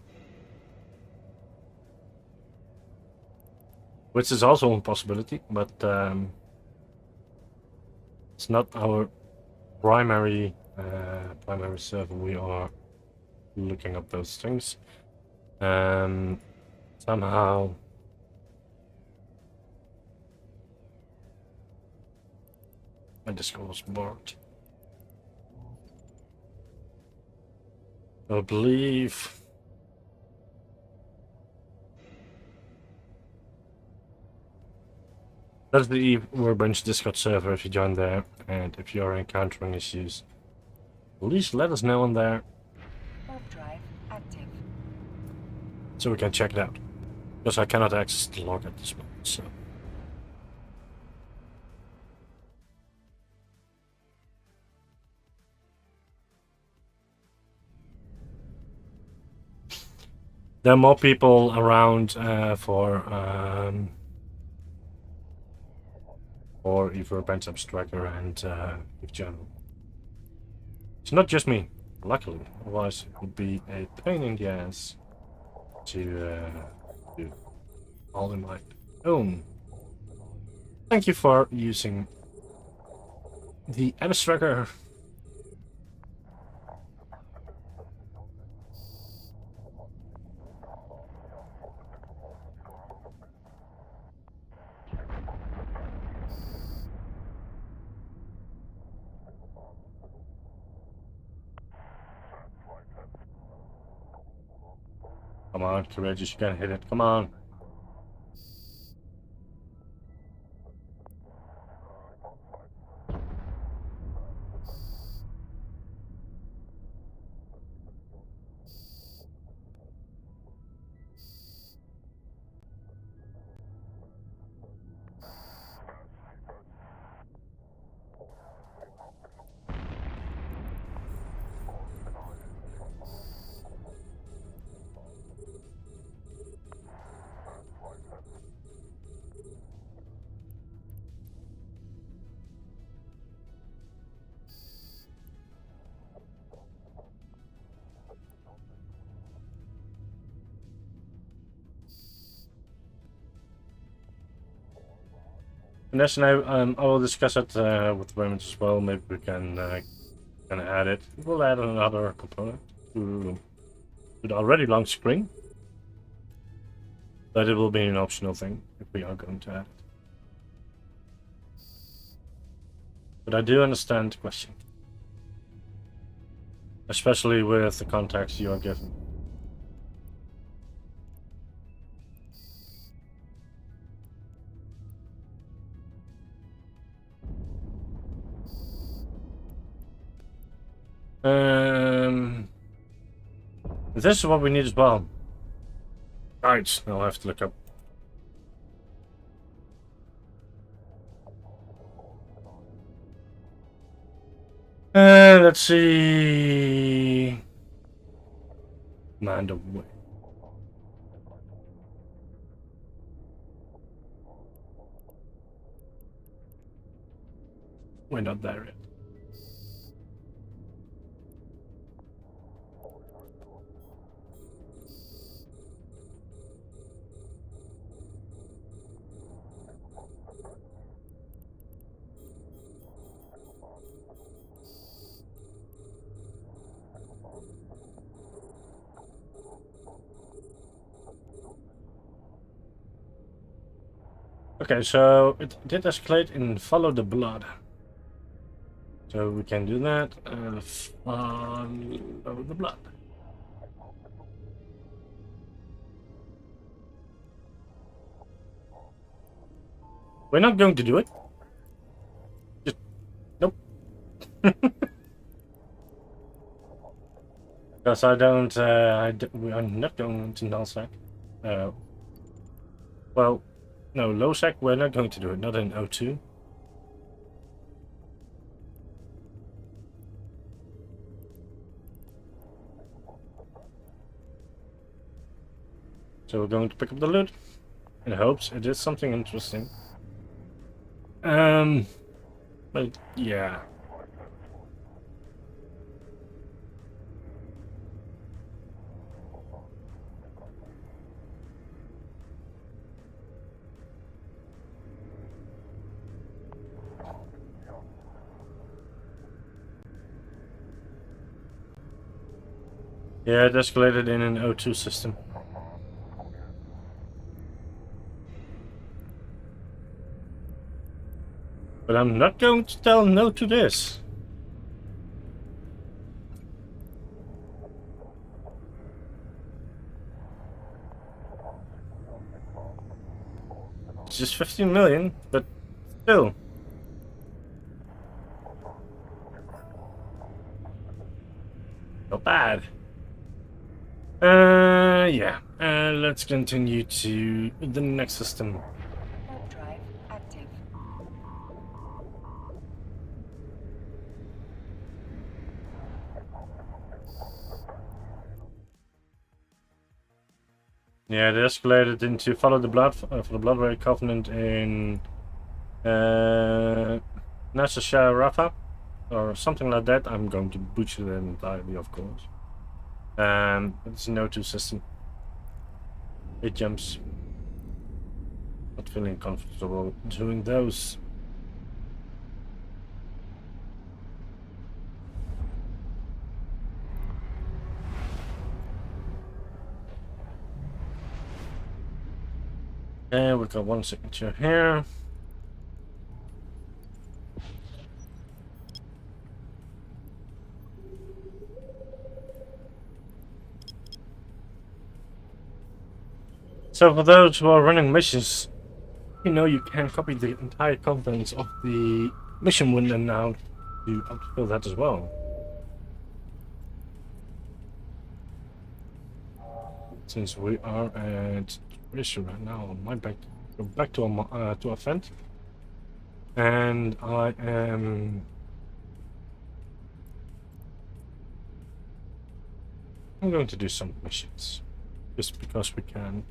which is also a possibility, but it's not our primary server. We are looking up those things. Somehow my Discord was blocked. I believe that's the Everbench Discord server if you join there, and if you're encountering issues, please let us know on there Warp drive active. so we can check it out. Because I cannot access the log at this moment, so. There are more people around for Everbench Abstractor and Eve General. It's not just me, luckily, otherwise it would be a pain in the ass to do all in my own. Thank you for using the Abstractor. Come on, Courageous, you can hit it. Come on. Yes, now I will discuss it with Raymond as well. Maybe we can add it. We'll add another component to the already long screen, but it will be an optional thing if we are going to add it. But I do understand the question, especially with the context you are given. This is what we need as well. Right, I'll have to look up. Let's see. Mind away. We're not there yet. Okay, so it did escalate in Follow the Blood. So we can do that. Follow the Blood. We're not going to do it. Just nope. Because I don't. We are not going to nullsec. Well, no, lowsec. We're not going to do it. Not in O2. So we're going to pick up the loot in hopes it is something interesting. But yeah. Yeah, it escalated in an O2 system. But I'm not going to tell no to this. It's just 15 million, but still. Not bad. Yeah. Let's continue to the next system. Warp drive active. Yeah, they escalated into Follow the Blood for the Bloodray Covenant in Nasa Rafa or something like that. I'm going to butcher that entirely, of course. It's an O2 system. It jumps. Not feeling comfortable doing those. And we've got one signature here. So for those who are running missions, you know you can copy the entire contents of the mission window now to autofill that as well. Since we are at issue right now, I might go back to Ascent, and I am. I'm going to do some missions, just because we can.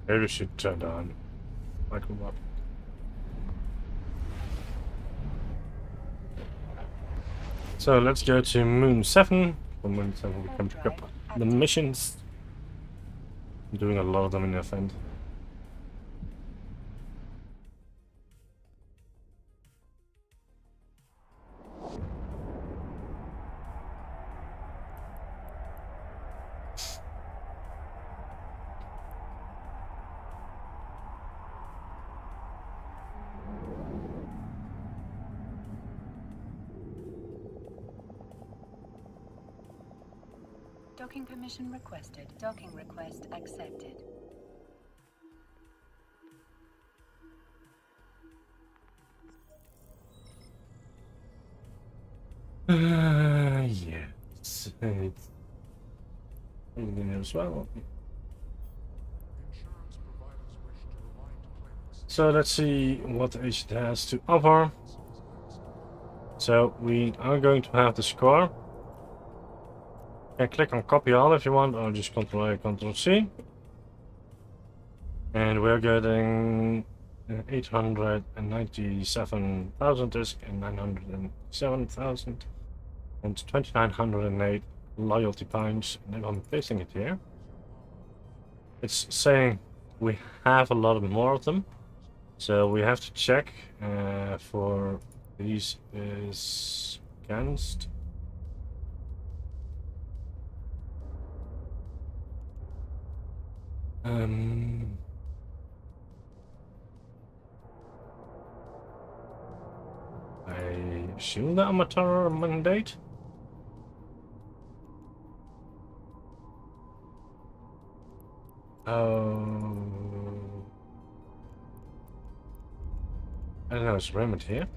Maybe we should turn down Michael Watt. So let's go to Moon 7. From Moon 7 we can pick up the missions. I'm doing a lot of them in the event. Docking permission requested. Docking request accepted. Yes. It's as well. Insurance providers wish to remind claimants So let's see what it has to offer. So we are going to have the score. You can click on copy all if you want, or just Ctrl A, Ctrl C. And we're getting 897,000 disc and 907,000 and 2,908 loyalty points. And I'm pasting it here. It's saying we have a lot more of them, so we have to check for these is against. I assume the Amateur mandate. Oh, I don't know. Is Raymond here?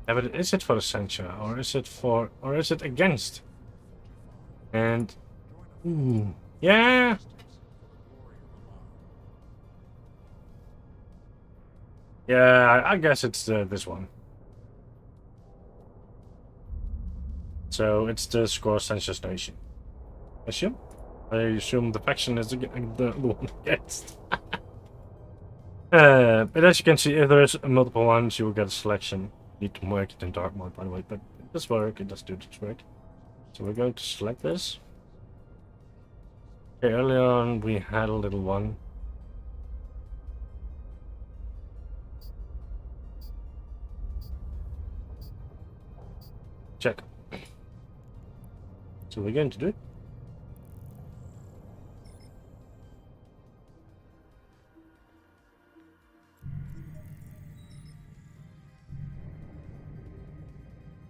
Yeah, but is it for the censure, or is it for, or is it against? And yeah. Yeah, I guess it's this one. So it's the Score Censure Station. Assume? I assume the faction is the one against. But as you can see, if there's multiple ones, you will get a selection. Need to work it in dark mode, by the way, but it does work. It does do the trick. So we're going to select this. Okay, earlier on we had a little one. Check. So we're going to do.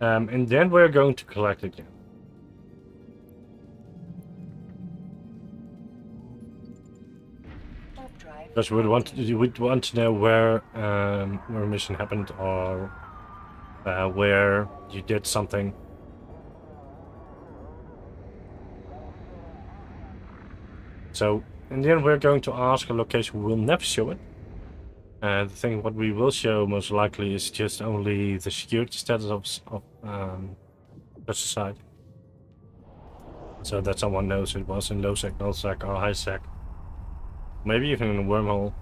And then we're going to collect again. Because we would want to know where a mission happened, or where you did something. So in the end, we're going to ask a location. We will never show it. The thing what we will show most likely is just only the security status of the society, so that someone knows it was in low sec, null sec, or high sec. Maybe even in a wormhole.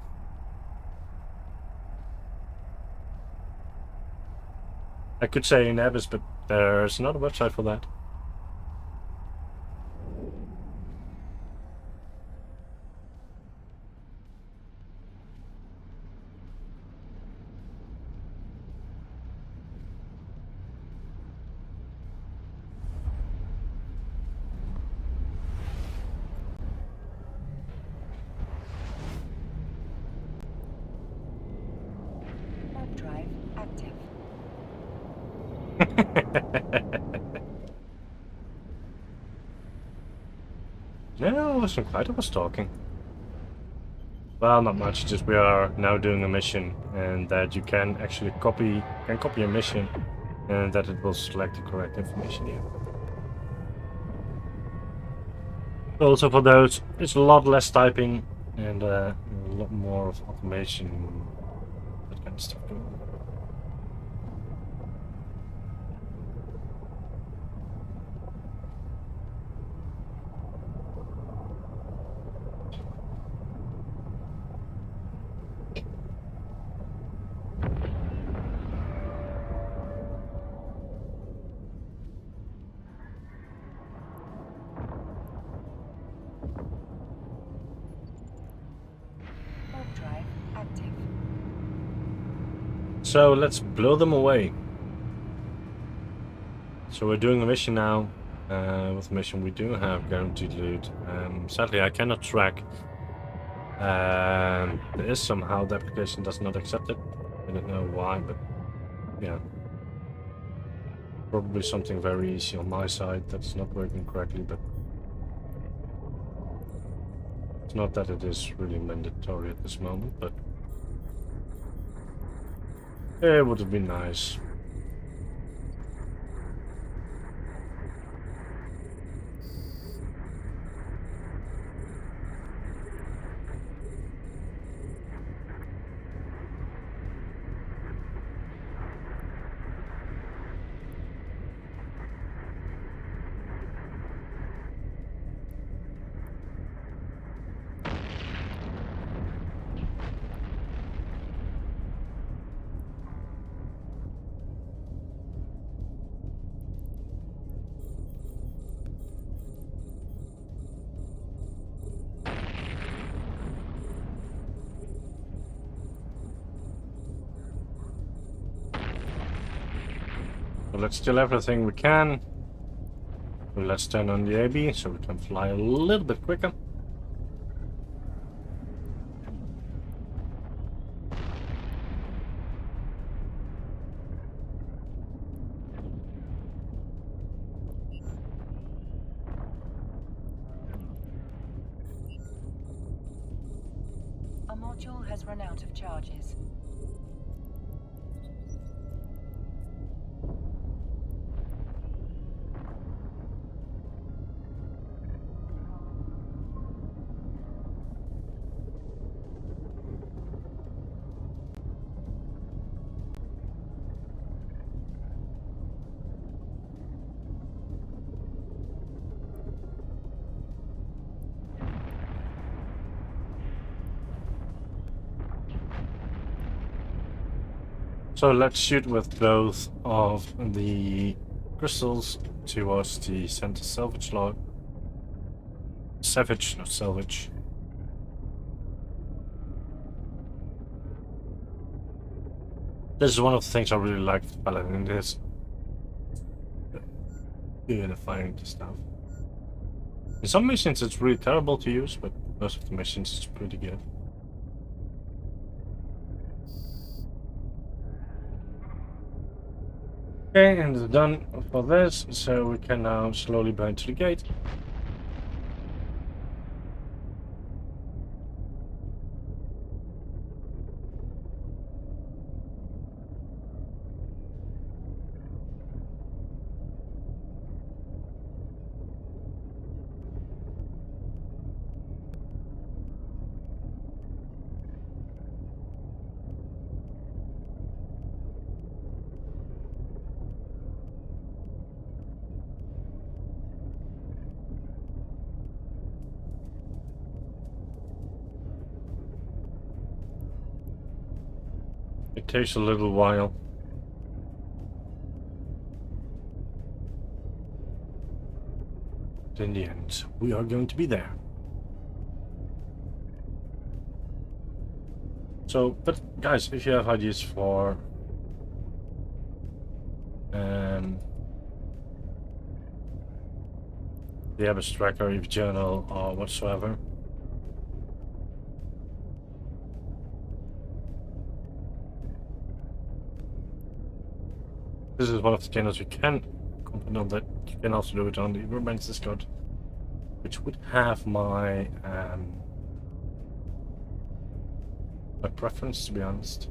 I could say in Abyss, but there's another website for that. Warp drive active. No, I wasn't quite. I was talking. Well, not much. Just we are now doing a mission, and that you can actually copy a mission, and that it will select the correct information here. Also, for those, it's a lot less typing and a lot more of automation, that kind of stuff going on. So let's blow them away. So we're doing a mission now. With the mission we do have guaranteed loot. Sadly I cannot track. There is somehow the application does not accept it. I don't know why, but yeah. Probably something very easy on my side that's not working correctly, but it's not that it is really mandatory at this moment, but it would have been nice. So let's steal everything we can. Let's turn on the AB so we can fly a little bit quicker. A module has run out of charges. So let's shoot with both of the crystals towards the center salvage log. Savage, not salvage. This is one of the things I really like with Paladin. It is unifying the stuff. In some missions it's really terrible to use, but most of the missions it's pretty good. Okay, and it's done for this, so we can now slowly burn to the gate. It takes a little while. But in the end, we are going to be there. So, but guys, if you have ideas for the Abyss Tracker, Eve Journal, or whatsoever, this is one of the channels you can comment on that. You can also do it on the Romance Discord, which would have my my preference, to be honest.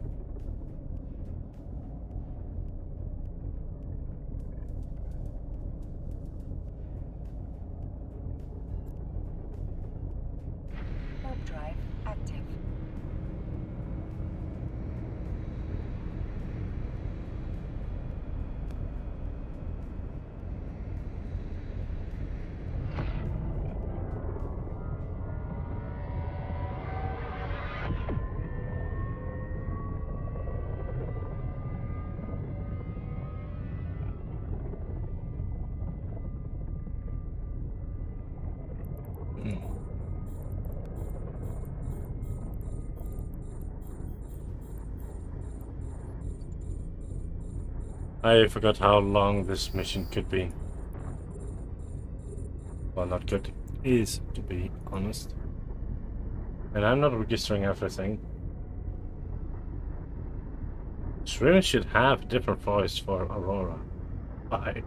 Warp drive active. I forgot how long this mission could be. Well, not could. Is, to be honest. And I'm not registering everything. Streaming should have a different voice for Aurora. Why?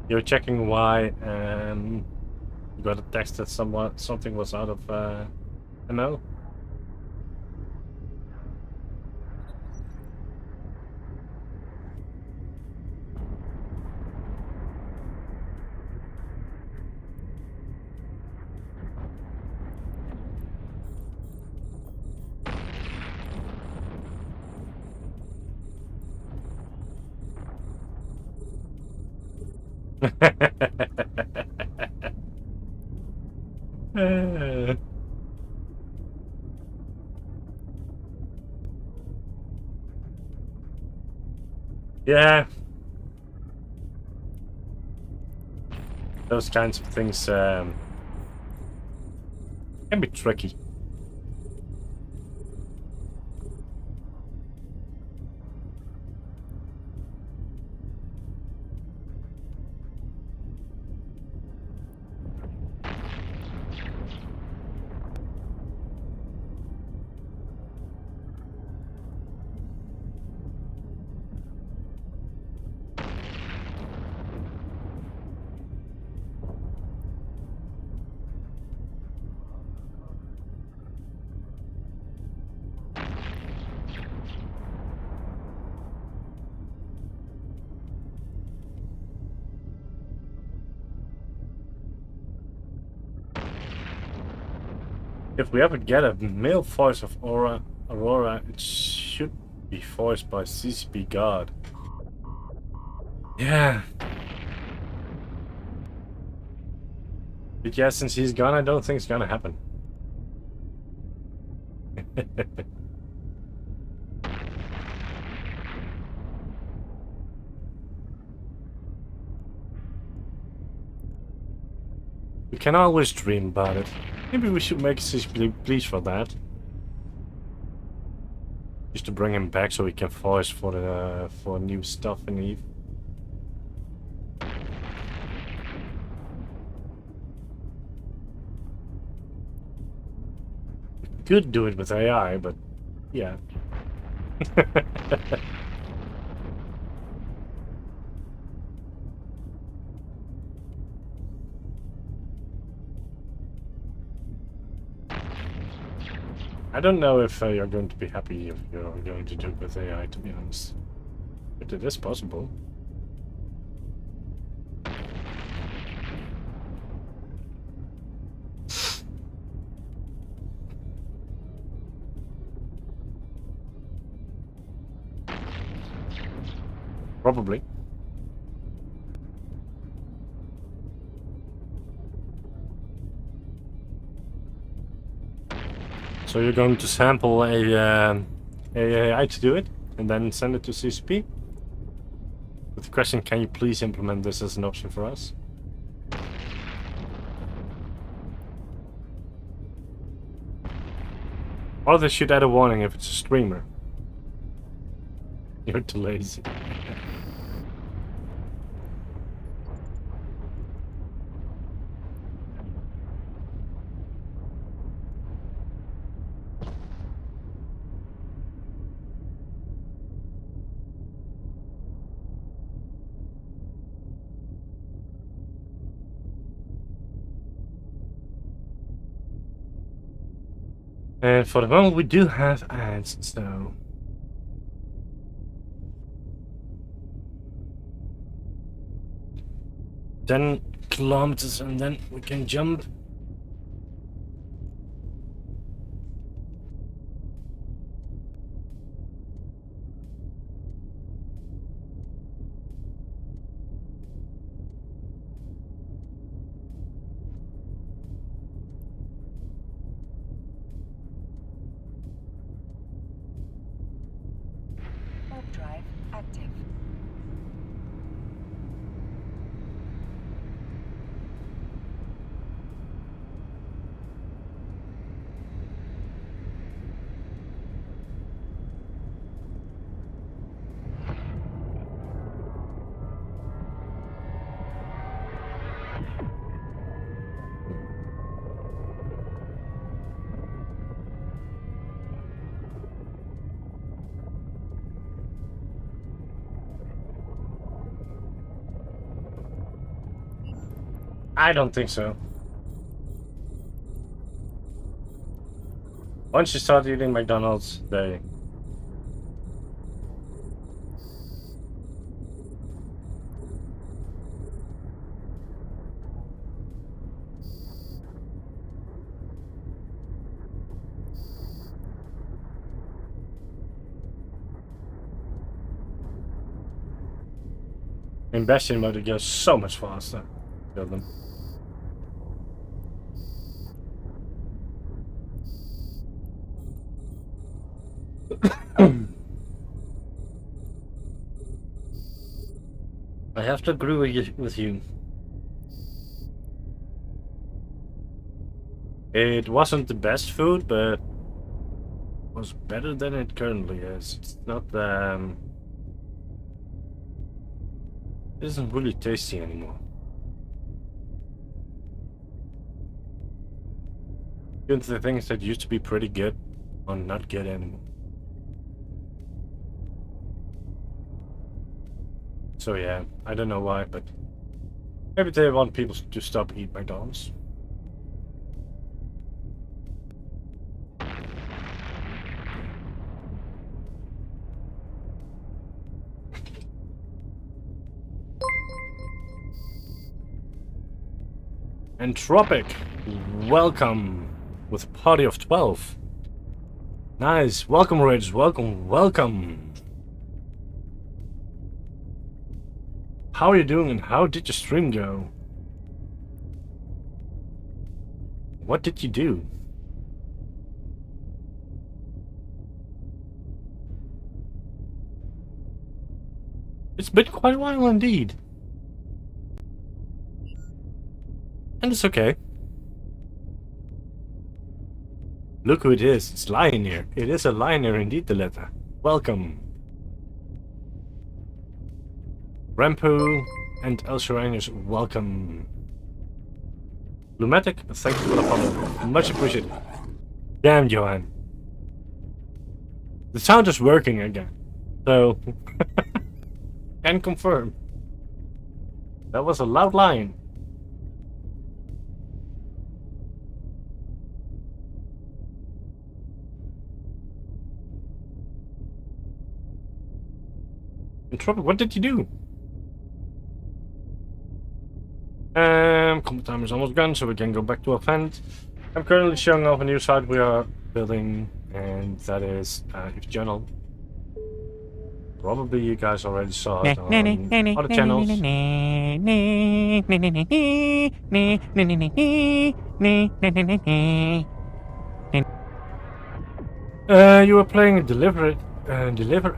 You're checking why you got a text that something was out of ammo? Yeah. Those kinds of things can be tricky. If we ever get a male voice of Aurora, it should be voiced by CCP God. Yeah. But yeah, since he's gone, I don't think it's gonna happen. We can always dream about it. Maybe we should make a CCP please for that. Just to bring him back so he can voice for new stuff in Eve. Could do it with AI, but yeah. I don't know if you're going to be happy if you're going to do it with AI, to be honest. But it is possible. Probably. So you're going to sample a AI to do it, and then send it to CCP? With the question, can you please implement this as an option for us? Or they should add a warning if it's a streamer. You're too lazy. And for the moment we do have ads, so... 10 kilometers and then we can jump. Warp drive active. I don't think so. Once you start eating McDonald's, they... In Bastion mode, it goes so much faster. Kill them. I have to agree with you. It wasn't the best food, but was better than it currently is. It's not it isn't really tasty anymore. Even the things that used to be pretty good are not good anymore. So yeah, I don't know why, but maybe they want people to stop eating McDonald's. Entropic, welcome with a party of 12. Nice, welcome Rich, welcome. How are you doing and how did your stream go? What did you do? It's been quite a while indeed. And it's okay. Look who it is. It's Lioneer. It is a Lioneer indeed, the letter. Welcome. Rampo and Elsharanus, welcome. Lumatic, thank you for the follow. Much appreciated. Damn, Johan. The sound is working again. So, can confirm. That was a loud lion. Entropic, what did you do? Combat time is almost gone, so we can go back to our vent. I'm currently showing off a new site we are building, and that is Eve's Journal. Probably you guys already saw it on other channels. You are playing Deliver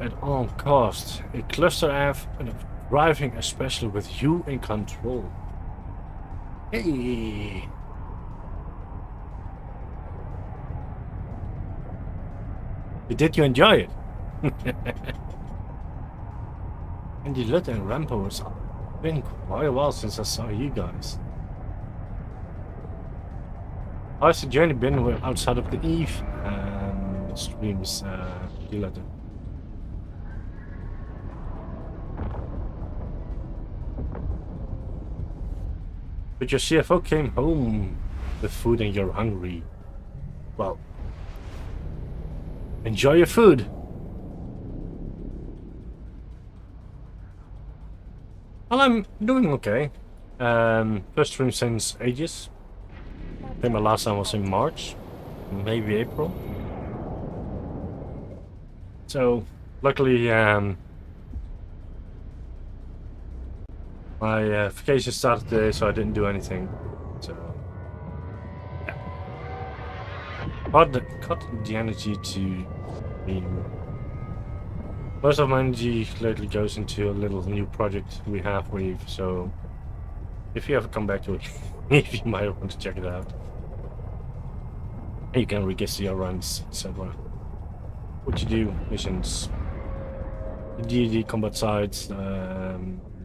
at all costs. A cluster F and driving especially with you in control. Hey! Did you enjoy it? And Lutta and Rampo, it's been quite a while since I saw you guys. How's the journey been outside of the Eve streams, Lutta? But your CFO came home with food and you're hungry. Well, enjoy your food. Well, I'm doing okay. First stream since ages. I think my last time was in March, maybe April. So, luckily, my vacation started today, so I didn't do anything. So, yeah. Cut the energy to being. Most of my energy lately goes into a little new project we have with Eve, so if you ever come back to it, if you might want to check it out. You can register your runs, etc. What you do, missions, D&D combat sites,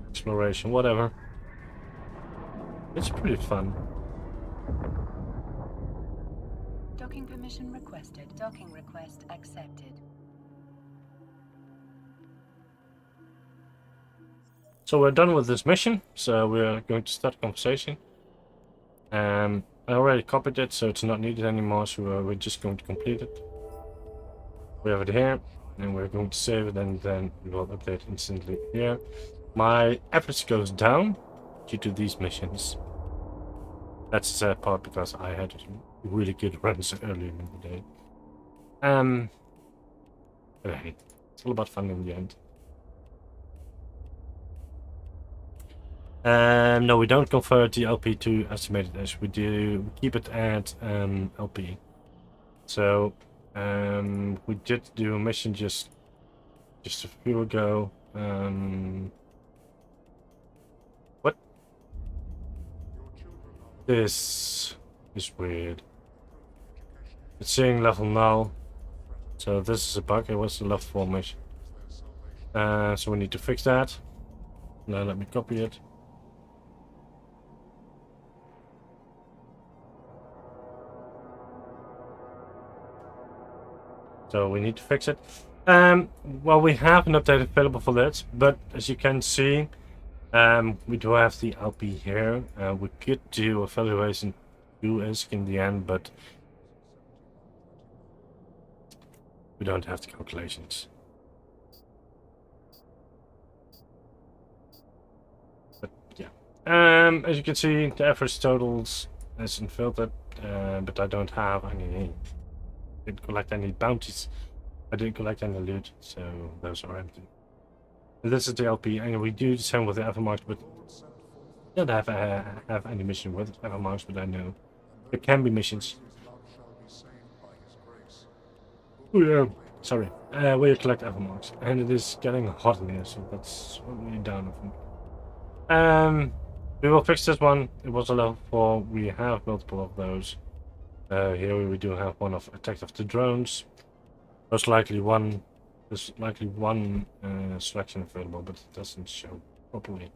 exploration, whatever. It's pretty fun. Docking permission requested. Docking request accepted. So we're done with this mission, so we're going to start a conversation. I already copied it, so it's not needed anymore, so we're just going to complete it. We have it here, and we're going to save it, and then we will update instantly here. My efforts goes down due to these missions. That's the sad part, because I had really good runs earlier in the day. But hey, it's all about fun in the end. No, we don't convert the LP to estimated as we do. We keep it at LP. So we did do a mission just a few ago. What? This is weird. It's saying level null. So this is a bug. It was a level 4 mission. So we need to fix that. Now let me copy it. So we need to fix it. Well, we have an update available for that, but as you can see, we do have the LP here. We could do evaluation 2 in the end, but we don't have the calculations. But yeah, as you can see, the average totals isn't filtered, but I don't have any. Didn't collect any bounties. I didn't collect any loot, so those are empty. And this is the LP, and we do the same with the Evermarks, but don't have any mission with Evermarks, but I know there can be missions. Oh yeah, sorry. We collect Evermarks, and it is getting hot in here, so that's really down. We will fix this one. It was a level 4. We have multiple of those. Here we do have one of attack of the drones. There's likely one selection available, but it doesn't show properly.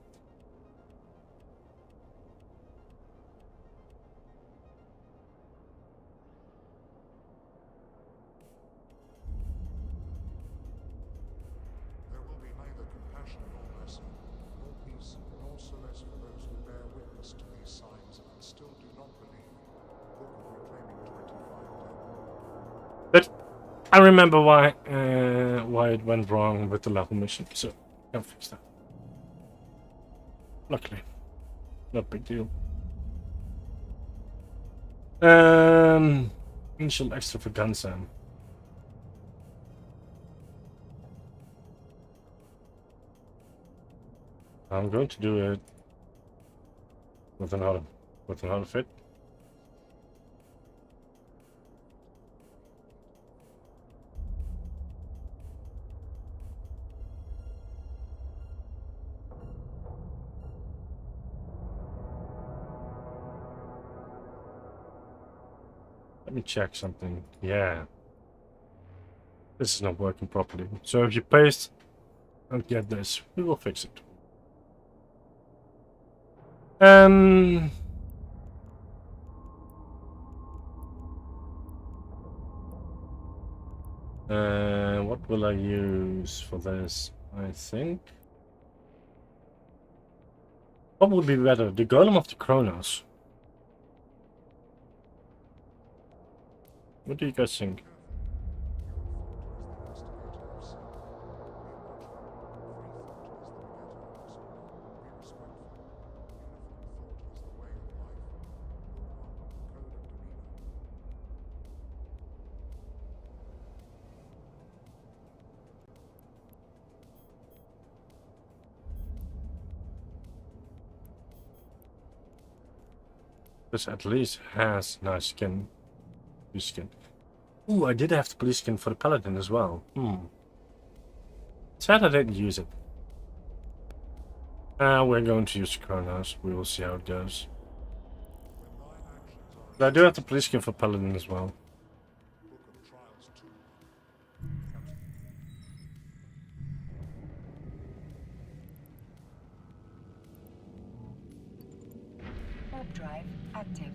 There will be neither compassion nor mercy, nor peace, nor solace for those who bear witness to these signs and still do not believe. Book of Reclaiming 2510. But I remember why it went wrong with the level mission, so I can fix that. Luckily, not big deal. Initial extra for Gunsam. I'm going to do it with another fit. Let me check something. Yeah. This is not working properly. So if you paste and get this, we will fix it. What will I use for this? I think what would be better? The Golem of the Kronos. What do you guys think? This at least has nice skin. Police skin. Ooh, I did have the police skin for the Paladin as well. Sad I didn't use it. We're going to use Kronos. We will see how it goes. But I do have the police skin for Paladin as well. Warp drive active.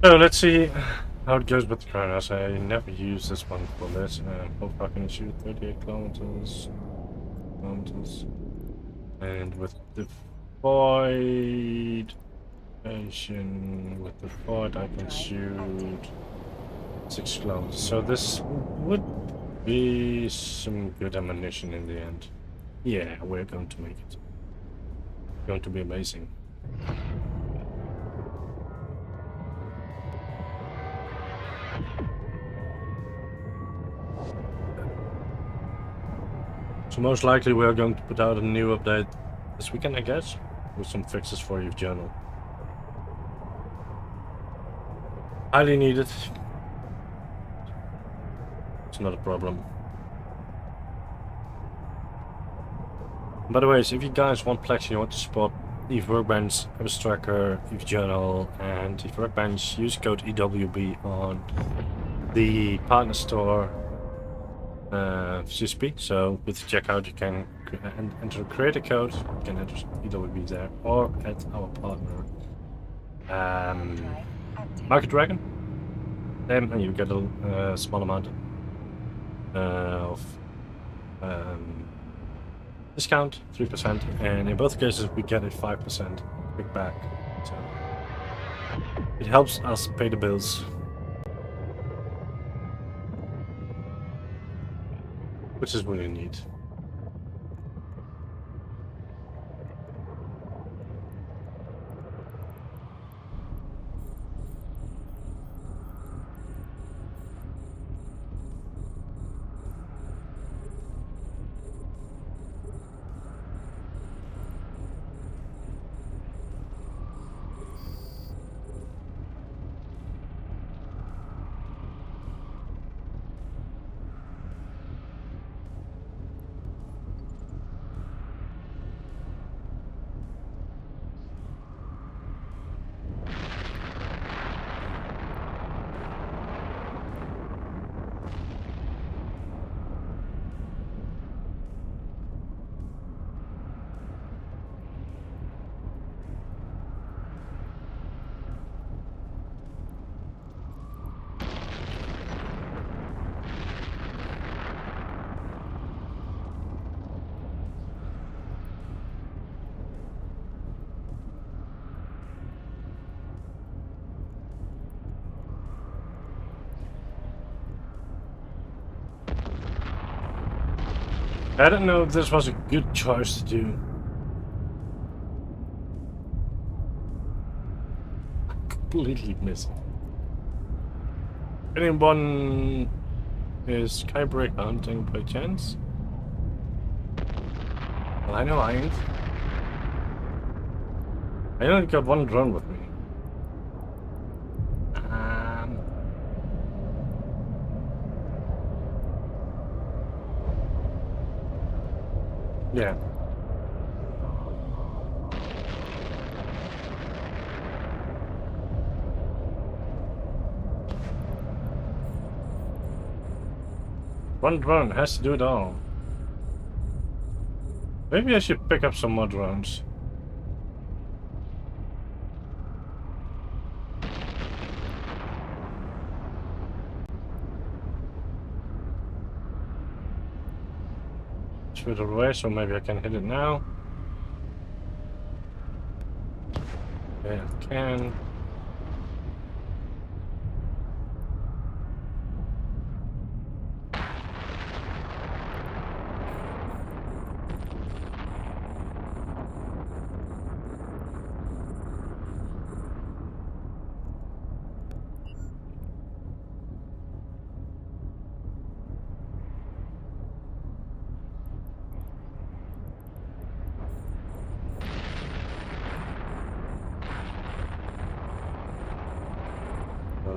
So let's see how it goes with the Kronos. I never used this one for this. Both I can shoot 38 kilometers. And with the Void station, with the Void I can shoot 6 kilometers. So this would be some good ammunition in the end. Yeah, we're going to make it. It's going to be amazing. So most likely we are going to put out a new update this weekend, I guess, with some fixes for your journal. Highly needed. It's not a problem. By the way, if you guys want Plex and you want to support Eve Workbench, Abyss Tracker, Eve Journal, and Eve Workbench, use code EWB on the partner store CSP. So with checkout you can enter a creator code, you can enter EWB there, or at our partner Market Dragon, and you get a small amount of discount, 3%, and in both cases we get a 5% kickback. So it helps us pay the bills. Which is really neat. I don't know if this was a good choice to do. I completely missed it. Anyone is Skybreak hunting by chance? Well, I know I ain't. I only got one drone with me. Yeah. One drone has to do it all. Maybe I should pick up some more drones. Further away, so maybe I can hit it now. Yeah, I can.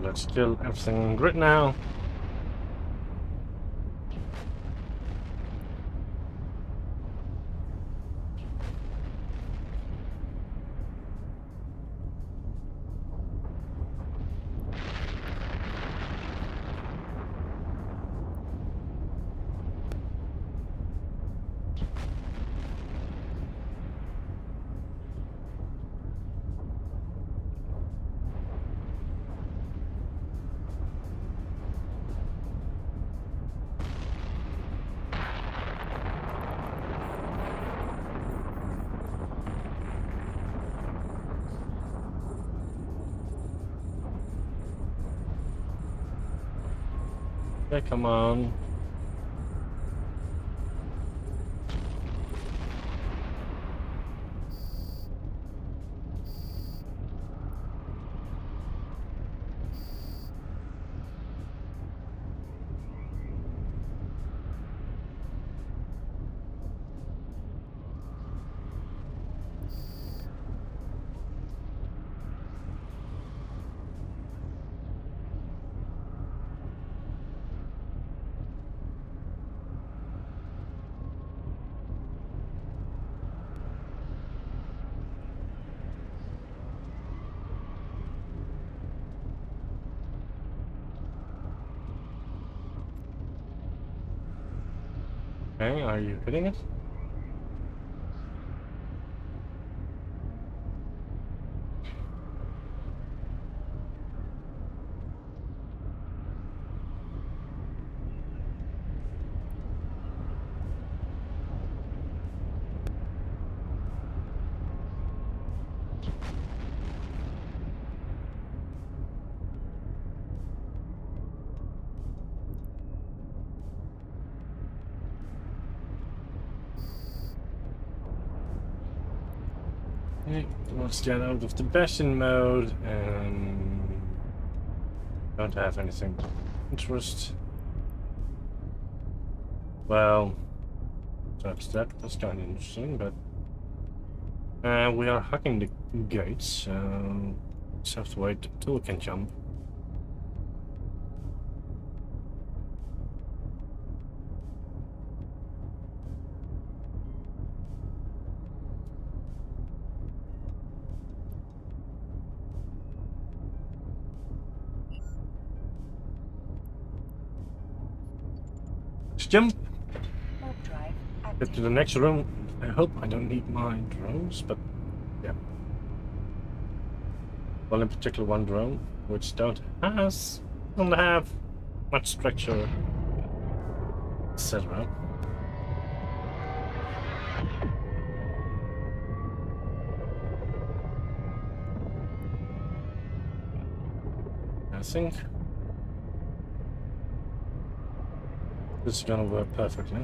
Let's kill everything right now. Yeah, come on. Okay, are you hitting it? Okay, let's get out of the bastion mode and don't have anything of interest. Well, that's kind of interesting, but we are hacking the gates, so just have to wait until we can jump. Let's jump. Warp drive Get active. to the next room. I hope I don't need my drones, but yeah. Well, in particular one drone, which don't have much structure, etc. I think this is gonna work perfectly.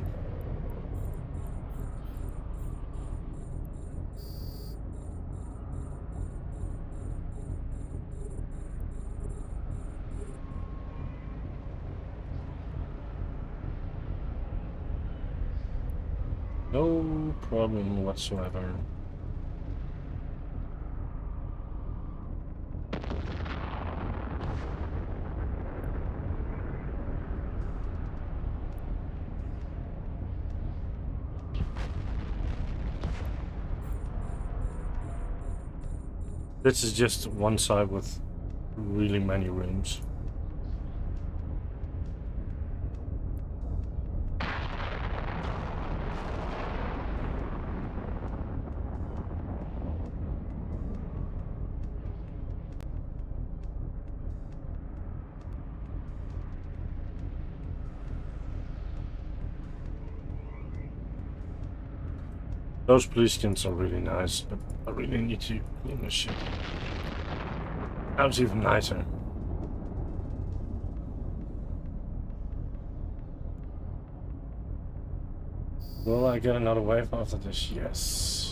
No problem whatsoever. This is just one side with really many rooms. Those police skins are really nice, but I really need to clean this shit. That was even nicer. Will I get another wave after this? Yes.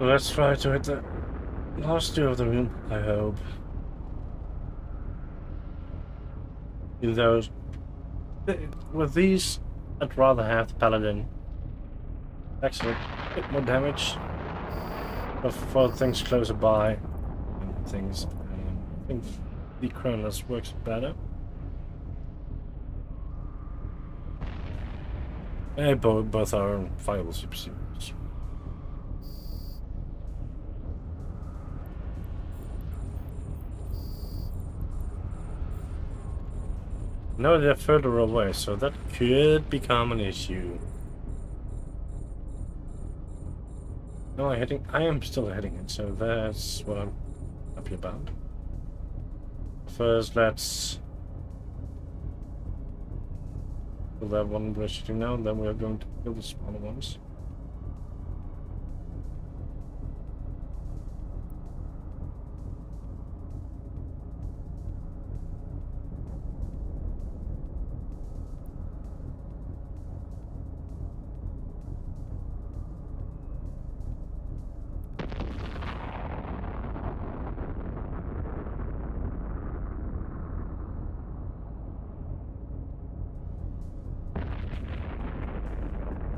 Let's try to hit the last two of the room, I hope. In those, with these, I'd rather have the paladin. Actually, a bit more damage, but for things closer by, things. I think the Chronoless works better. Both are viable superseries. No, they're further away, so that could become an issue. No, I am still hitting it, so that's what I'm happy about. First, let's kill that one we're shooting now, and then we are going to kill the smaller ones.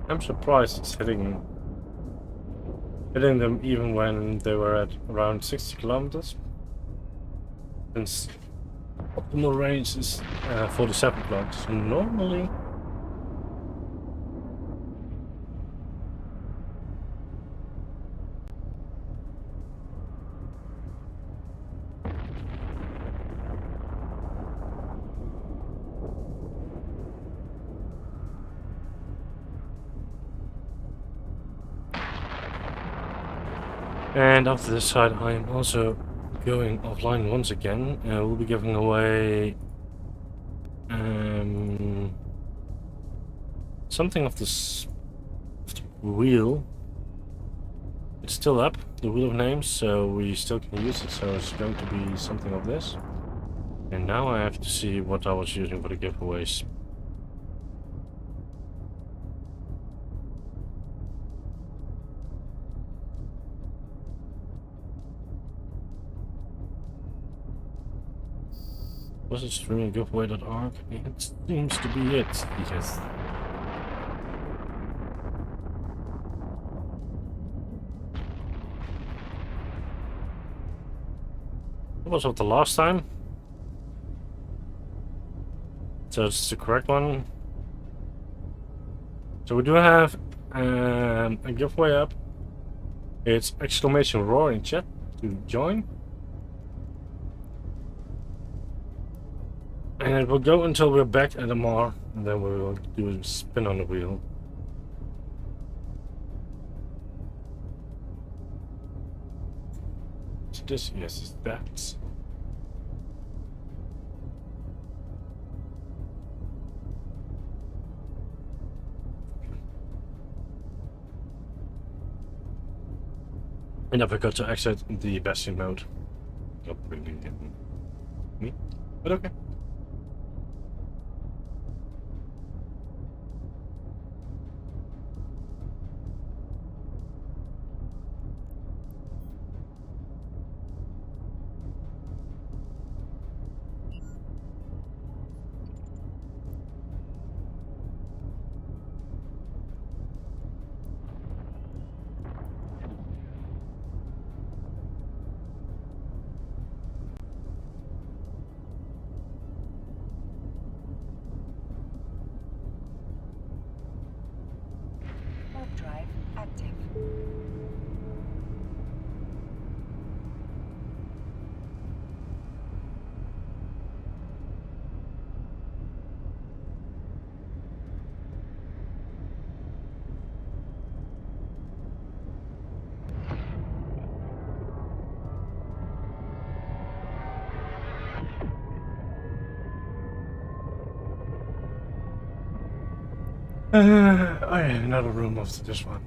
I'm surprised it's hitting them even when they were at around 60 kilometers. Since optimal range is 47 kilometers. Normally, and after this side, I am also going offline once again. We'll be giving away something of this wheel. It's still up, the wheel of names, so we still can use it. So it's going to be something of this. And now I have to see what I was using for the giveaways. Was it streaming giveaway.org? It seems to be it, because what was it the last time? So it's the correct one. So we do have a giveaway up. It's !roar in chat to join. And it will go until we're back at MR, and then we will do a spin on the wheel. Is this? Yes, it's that. And I forgot to exit the Bastion mode. Not really getting me, but okay. Warp drive active. I have another room after this one.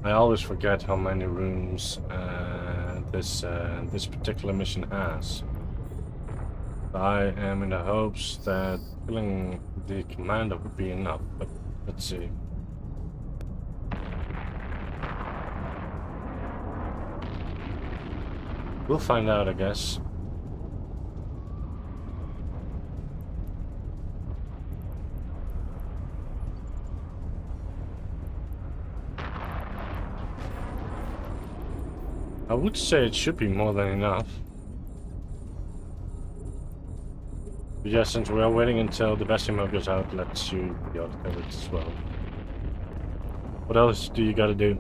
I always forget how many rooms this particular mission has. I am in the hopes that killing the commander would be enough, but let's see. We'll find out, I guess. I would say it should be more than enough. But yeah, since we are waiting until the Bastimo goes out, let's shoot the other turrets as well. What else do you gotta do?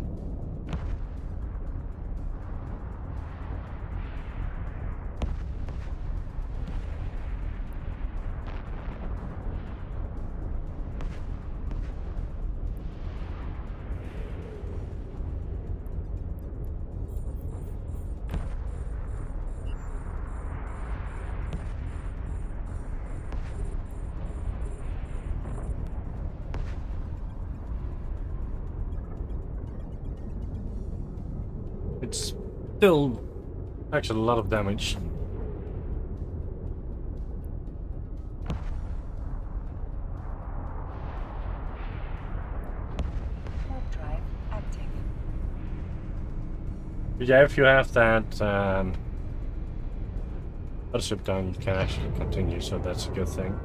It's still actually a lot of damage. Warp drive active. But yeah, if you have that other ship down, you can actually continue, so that's a good thing.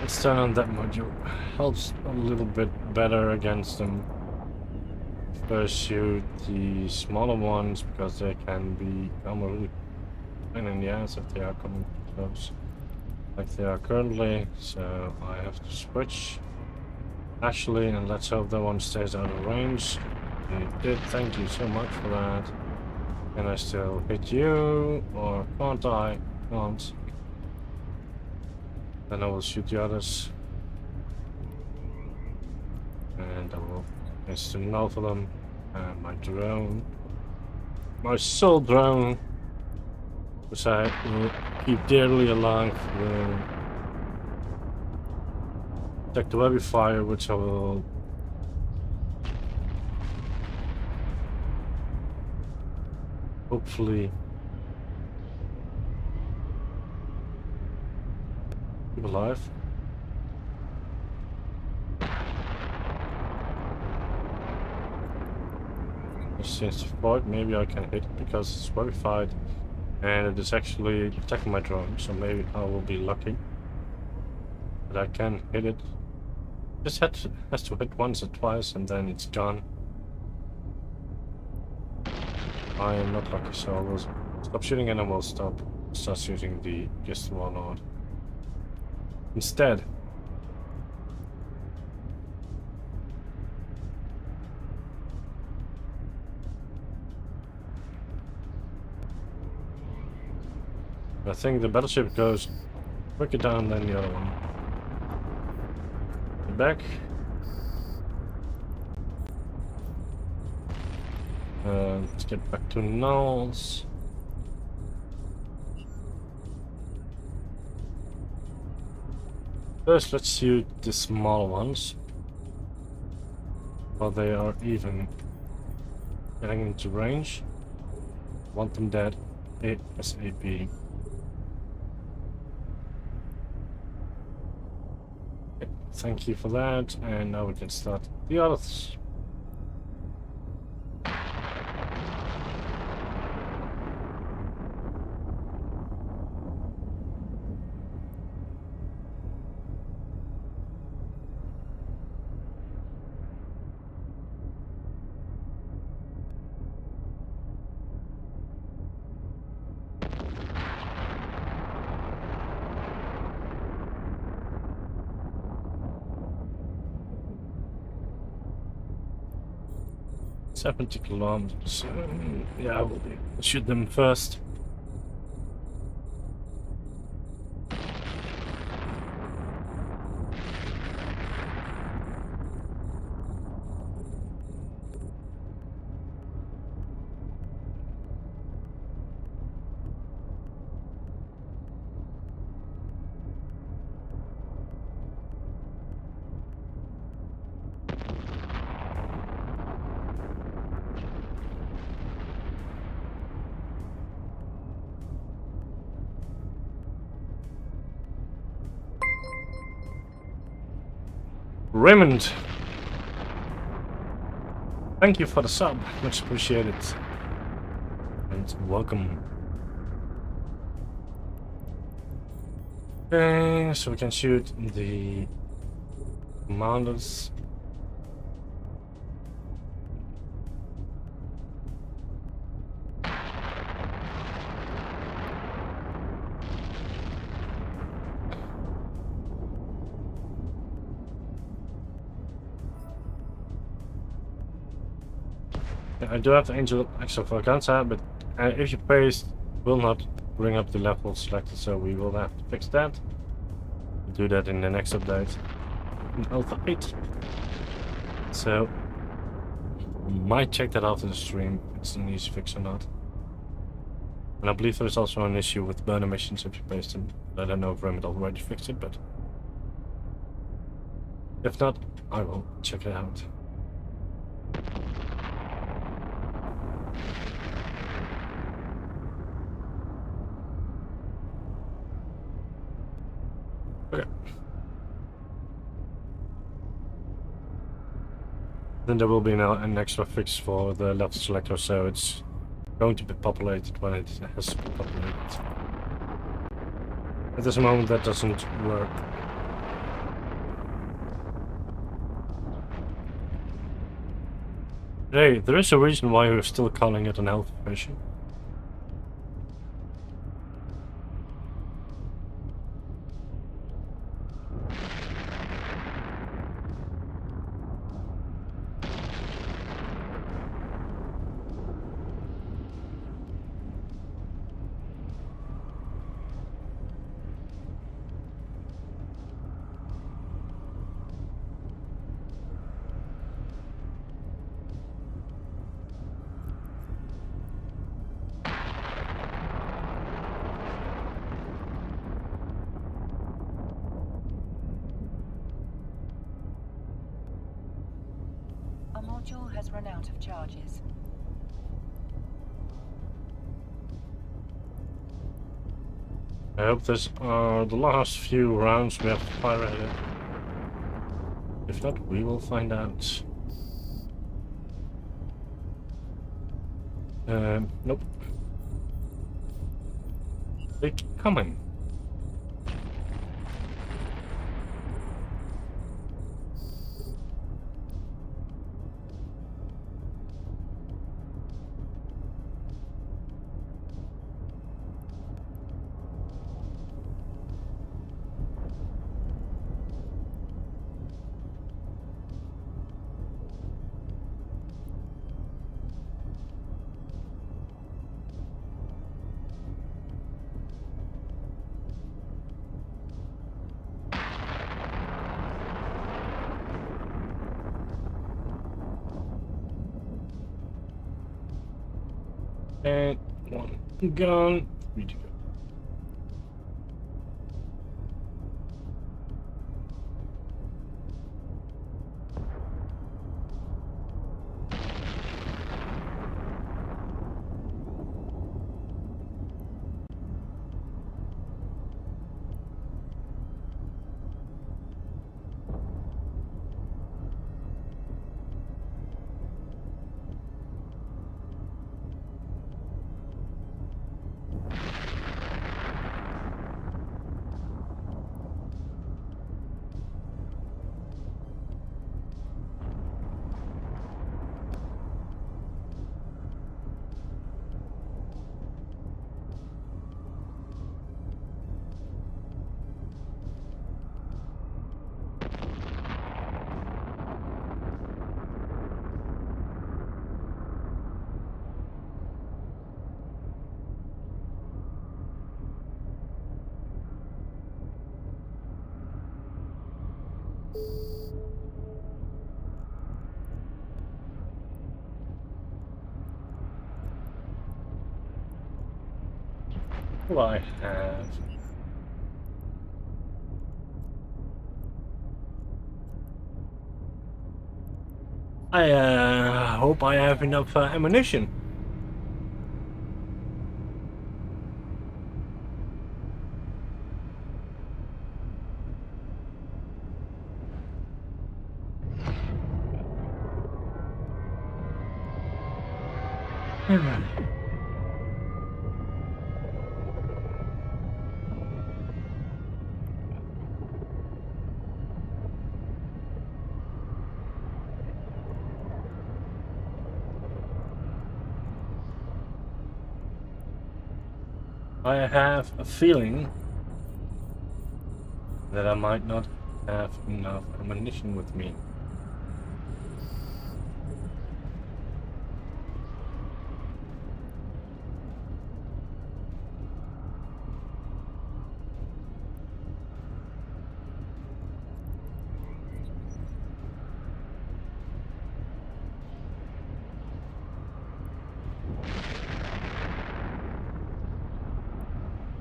Let's turn on that module. Helps a little bit better against them. First shoot the smaller ones because they can become a really pain in the ass if they are coming close, like they are currently. So I have to switch Ashley, and let's hope that one stays out of range. It did. Thank you so much for that. Can I still hit you, or can't I? Can't. Then I will shoot the others. And I will instantly null for them. And my drone. My soul drone. Which I will keep dearly alive. Will attack the webby fire, which I will hopefully keep alive. Since void, maybe I can hit it because it's verified and it is actually attacking my drone, so maybe I will be lucky that I can hit it. Just has to hit once or twice and then it's gone. I am not lucky, so I will stop shooting and I will start shooting the just warlord instead. I think the battleship goes quicker down than the other one. Get back. Let's get back to nulls. First, let's shoot the small ones. While they are even getting into range. Want them dead ASAP. Thank you for that, and now we can start the others. .70 kilometers. Yeah, we'll shoot them first. Raymond, thank you for the sub. Much appreciated. And welcome. Okay, so we can shoot the commanders. I do have the Angel Extravaganza, but if you paste, will not bring up the level selected, so we will have to fix that. We'll do that in the next update in Alpha 8. So, might check that after the stream, if it's an easy fix or not. And I believe there's also an issue with burner missions if you paste them. I don't know if Remit already fixed it, but if not, I will check it out. Okay. Then there will be an extra fix for the level selector, so it's going to be populated when it has to be populated. At this moment that doesn't work. Hey, there is a reason why we're still calling it an alpha version. A module has run out of charges. I hope this are the last few rounds we have to fire at it. If not, we will find out. Nope. They keep coming. And one gone. 3 to go. Well, I have. I hope I have enough ammunition. I have a feeling that I might not have enough ammunition with me.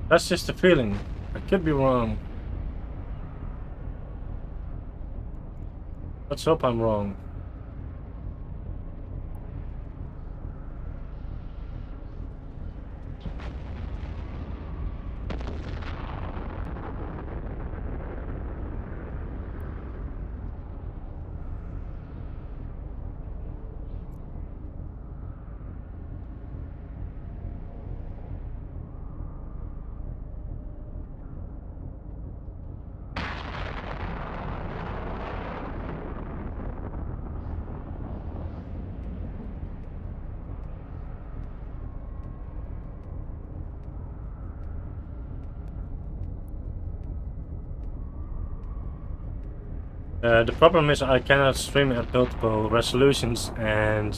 That's just a feeling. I could be wrong. Let's hope I'm wrong. The problem is I cannot stream at multiple resolutions, and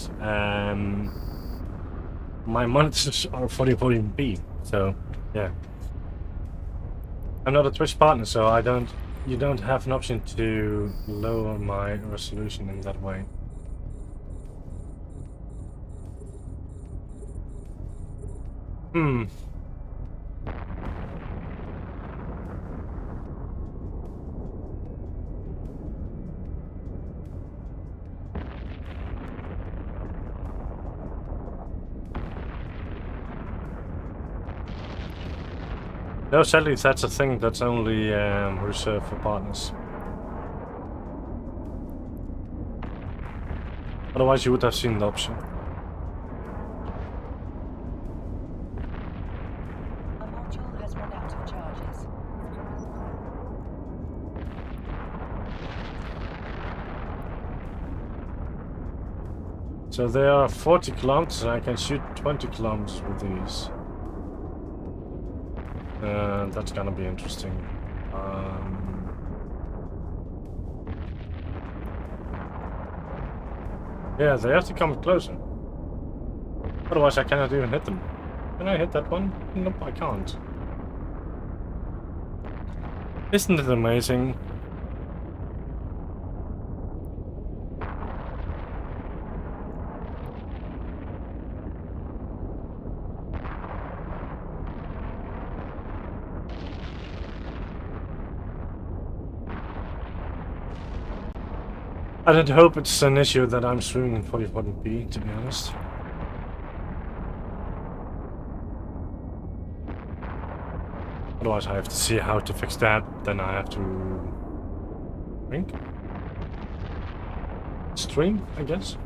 my monitors are 4040p. So yeah, I'm not a Twitch partner, so you don't have an option to lower my resolution in that way. No, sadly, that's a thing that's only reserved for partners. Otherwise, you would have seen the option. A module has run out of charges. So they are 40 kilometers, and I can shoot 20 kilometers with these. That's gonna be interesting. Yeah, they have to come closer. Otherwise, I cannot even hit them. Can I hit that one? Nope, I can't. Isn't it amazing? I don't hope it's an issue that I'm streaming in 4040p, to be honest. Otherwise I have to see how to fix that, then I have to... think? Stream, I guess?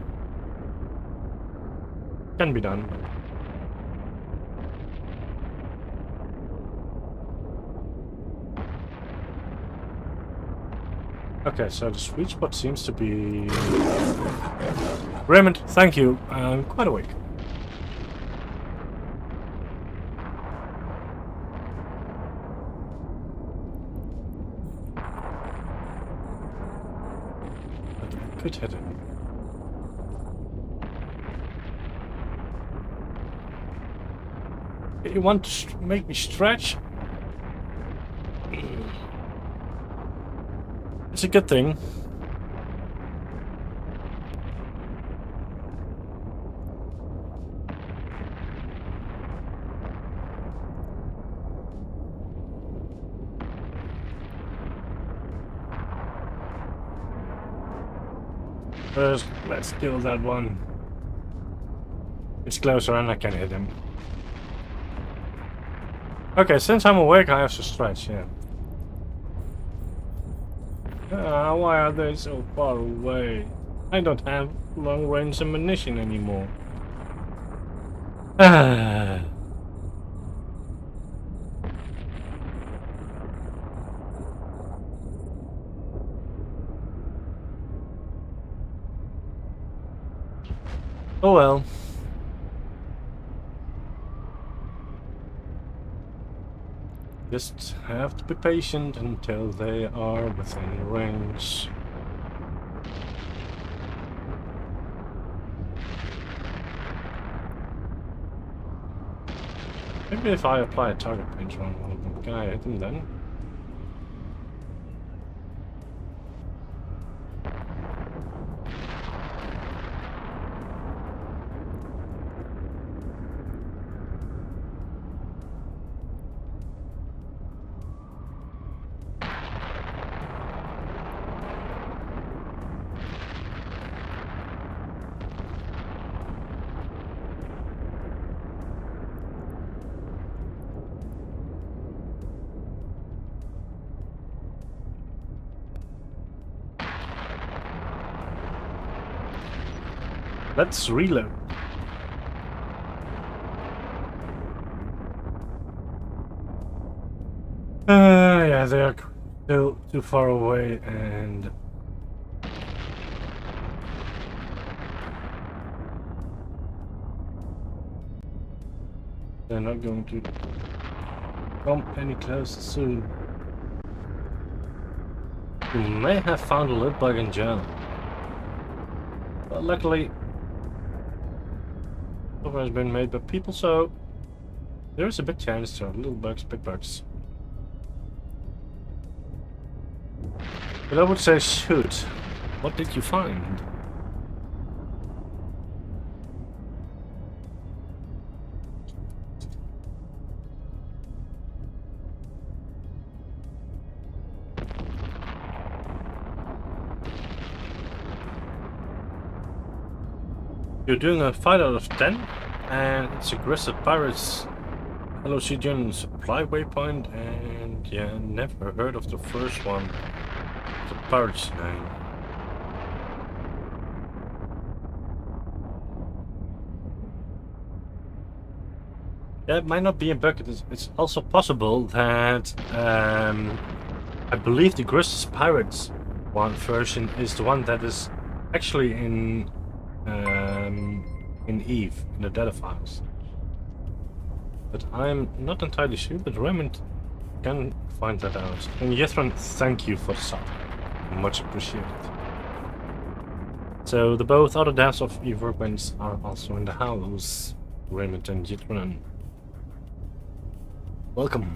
Can be done. Okay, so the sweet spot seems to be... Raymond, thank you. I'm quite awake. But I could hit it. You want to make me stretch? It's a good thing. First, let's kill that one. It's closer and I can hit him. Okay, since I'm awake, I have to stretch, yeah. Why are they so far away? I don't have long-range ammunition anymore. Ah. Oh well. Just have to be patient until they are within range. Maybe if I apply a target pinch on one of them, can I hit them then? Let's reload. Yeah, they are still too far away and they're not going to come any closer soon. We may have found a loot bug in jail. But luckily, cover has been made by people, so there is a big chance there are little bugs, big bugs. But I would say shoot. What did you find? You're doing a 5 out of 10, and it's aggressive pirates. Hallucinogen supply waypoint, and yeah, never heard of the first one. The pirate's name. Yeah, it might not be a bug. It's also possible that I believe the Gris's Pirates one version is the one that is actually in Eve, in the data files. But I'm not entirely sure, but Raymond can find that out. And Yethron, thank you for the sub. Much appreciated. So the both other devs of Eve Workbench are also in the house. Raymond and Yethron. Welcome.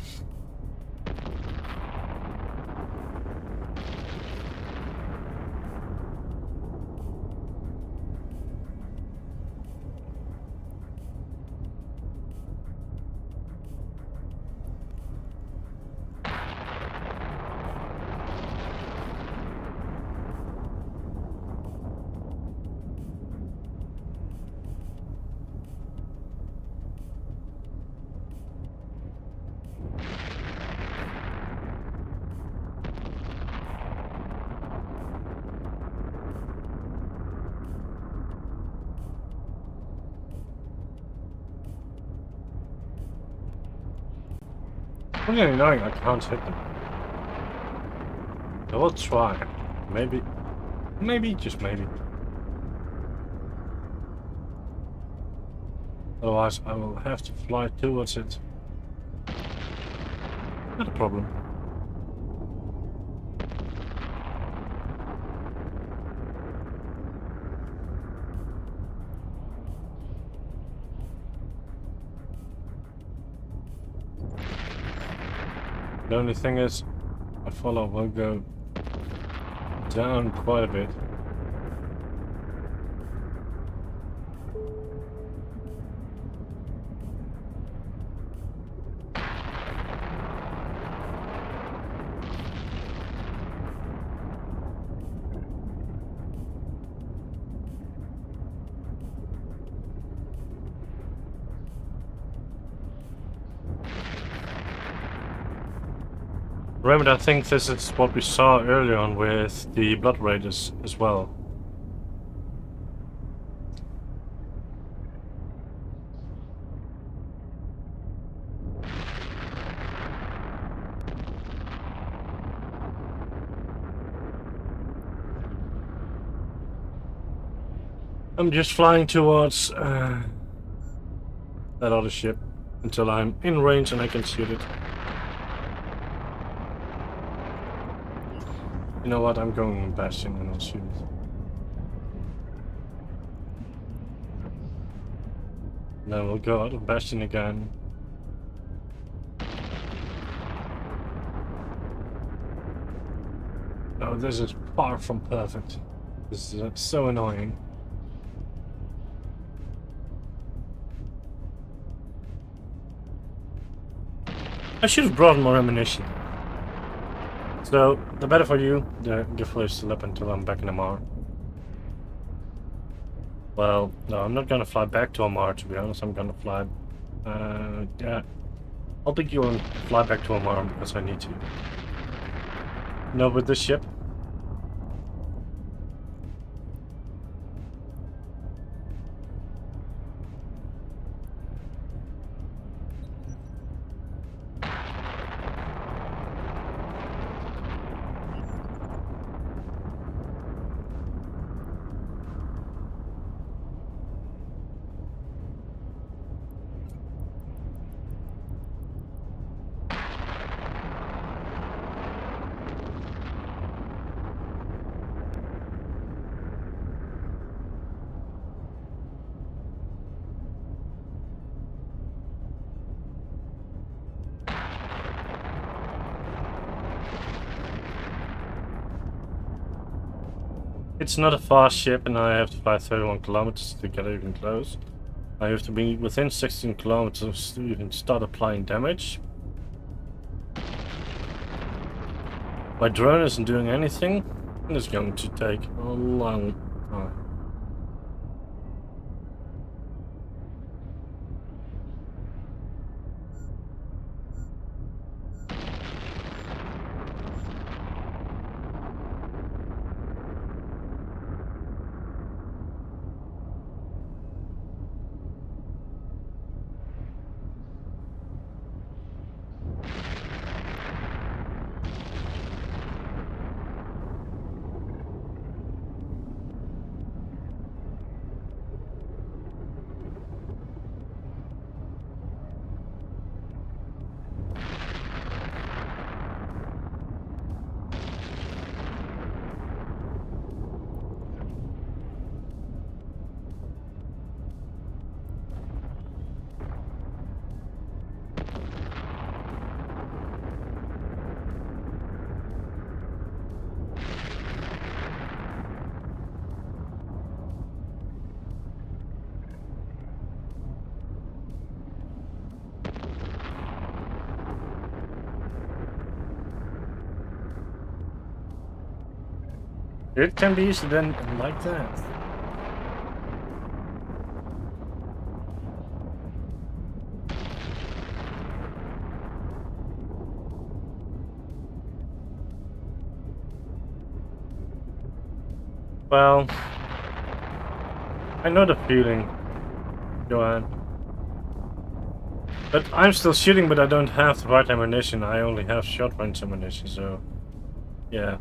Really annoying, I can't hit them. I will try. Maybe, just maybe. Otherwise, I will have to fly towards it. Not a problem. The only thing is, my follow will go down quite a bit. Raymond, I think this is what we saw earlier on with the Blood Raiders as well. I'm just flying towards that other ship until I'm in range and I can shoot it. You know what? I'm going on Bastion and I'll shoot it. Then we'll go out of Bastion again. Oh, this is far from perfect. This is so annoying. I should have brought more ammunition. So, the better for you, the giveaway is still up until I'm back in Amar. Well, no, I'm not gonna fly back to Amar, to be honest. I'm gonna fly... yeah. I'll pick you and fly back to Amar because I need to. No, with this ship. It's not a fast ship and I have to fly 31 kilometers to get even close. I have to be within 16 kilometers to even start applying damage. My drone isn't doing anything, and it's going to take a long time. It can be easily done like that. Well, I know the feeling, Joanne. But I'm still shooting, but I don't have the right ammunition. I only have short range ammunition, so yeah.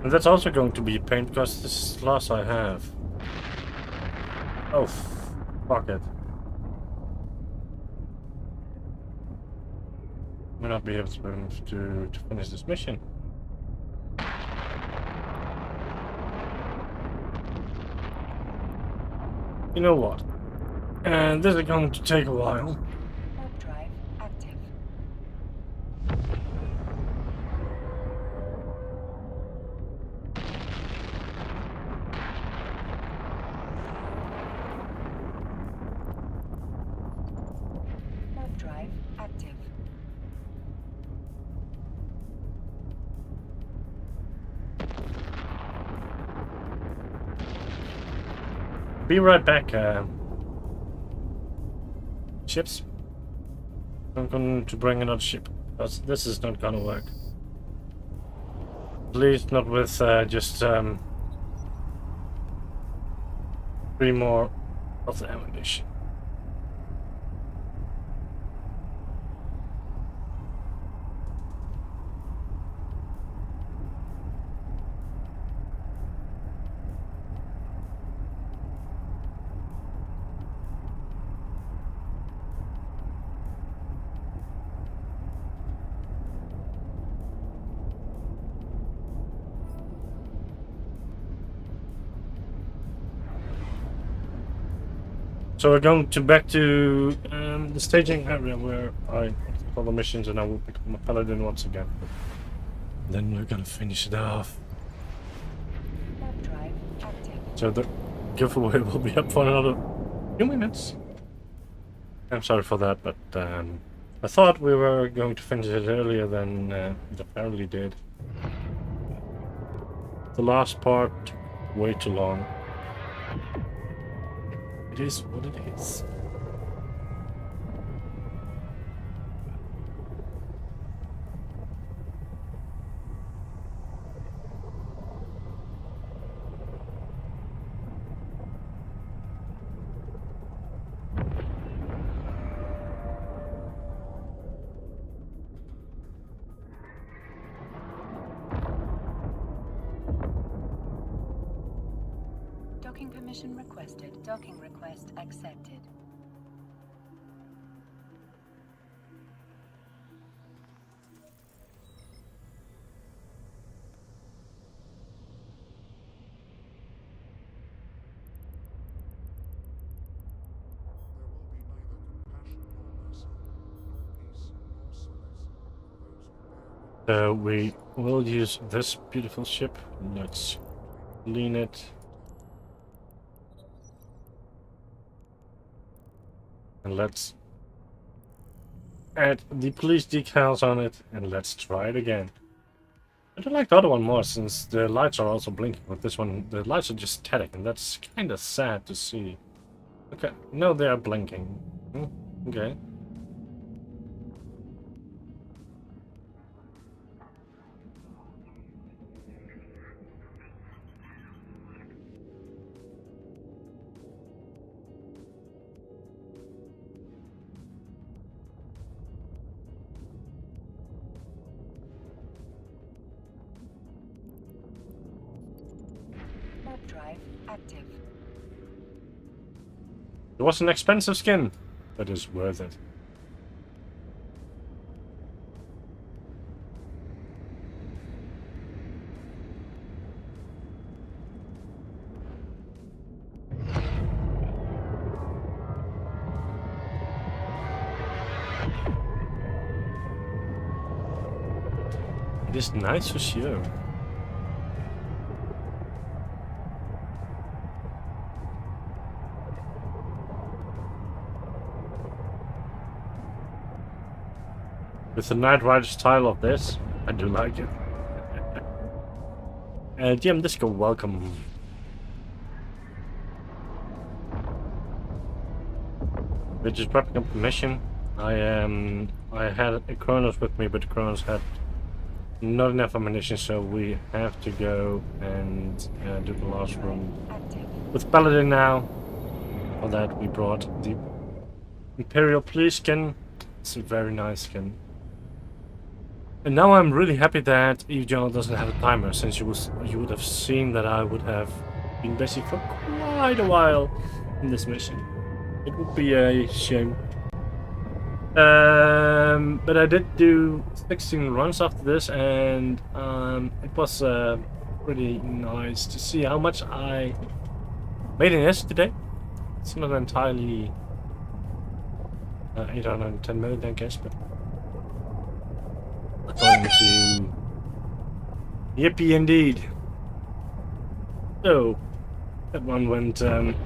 And that's also going to be a pain because this is the last I have. Oh, fuck it. May not be able to finish this mission. You know what? And this is going to take a while. Warp drive active. Warp drive active. Be right back, ships. I'm going to bring another ship, because this is not gonna work. At least not with just 3 more of the ammunition. So we're going to back to the staging area where I all the missions, and I will become a paladin once again. Then we're gonna finish it off. Warp drive active. So the giveaway will be up for another few minutes. I'm sorry for that, but I thought we were going to finish it earlier than it apparently did. The last part took way too long. It is what it is. Docking permission requested. Docking request accepted. There will be neither compassion nor mercy, nor peace nor solace for those who bear witness. We will use this beautiful ship. Let's lean it. And let's add the police decals on it, and let's try it again. I don't like the other one more, since the lights are also blinking. With this one, the lights are just static, and that's kind of sad to see. Okay, no, they are blinking. Okay. Warp drive active. It was an expensive skin, but it's worth it. It is nice for sure. With the Knight Rider style of this, I do like it. GM Disco, welcome. We're just wrapping up the mission. I had a Kronos with me, but the Kronos had not enough ammunition, so we have to go and do the last room Active. with Paladin now. For that, we brought the Imperial Police skin. It's a very nice skin. And now I'm really happy that Eve Journal doesn't have a timer, since you would have seen that I would have been busy for quite a while in this mission. It would be a shame. But I did do 16 runs after this, and it was pretty nice to see how much I made in this today. It's not entirely 810 million, I guess, but according to Yippee indeed. So that one went Warp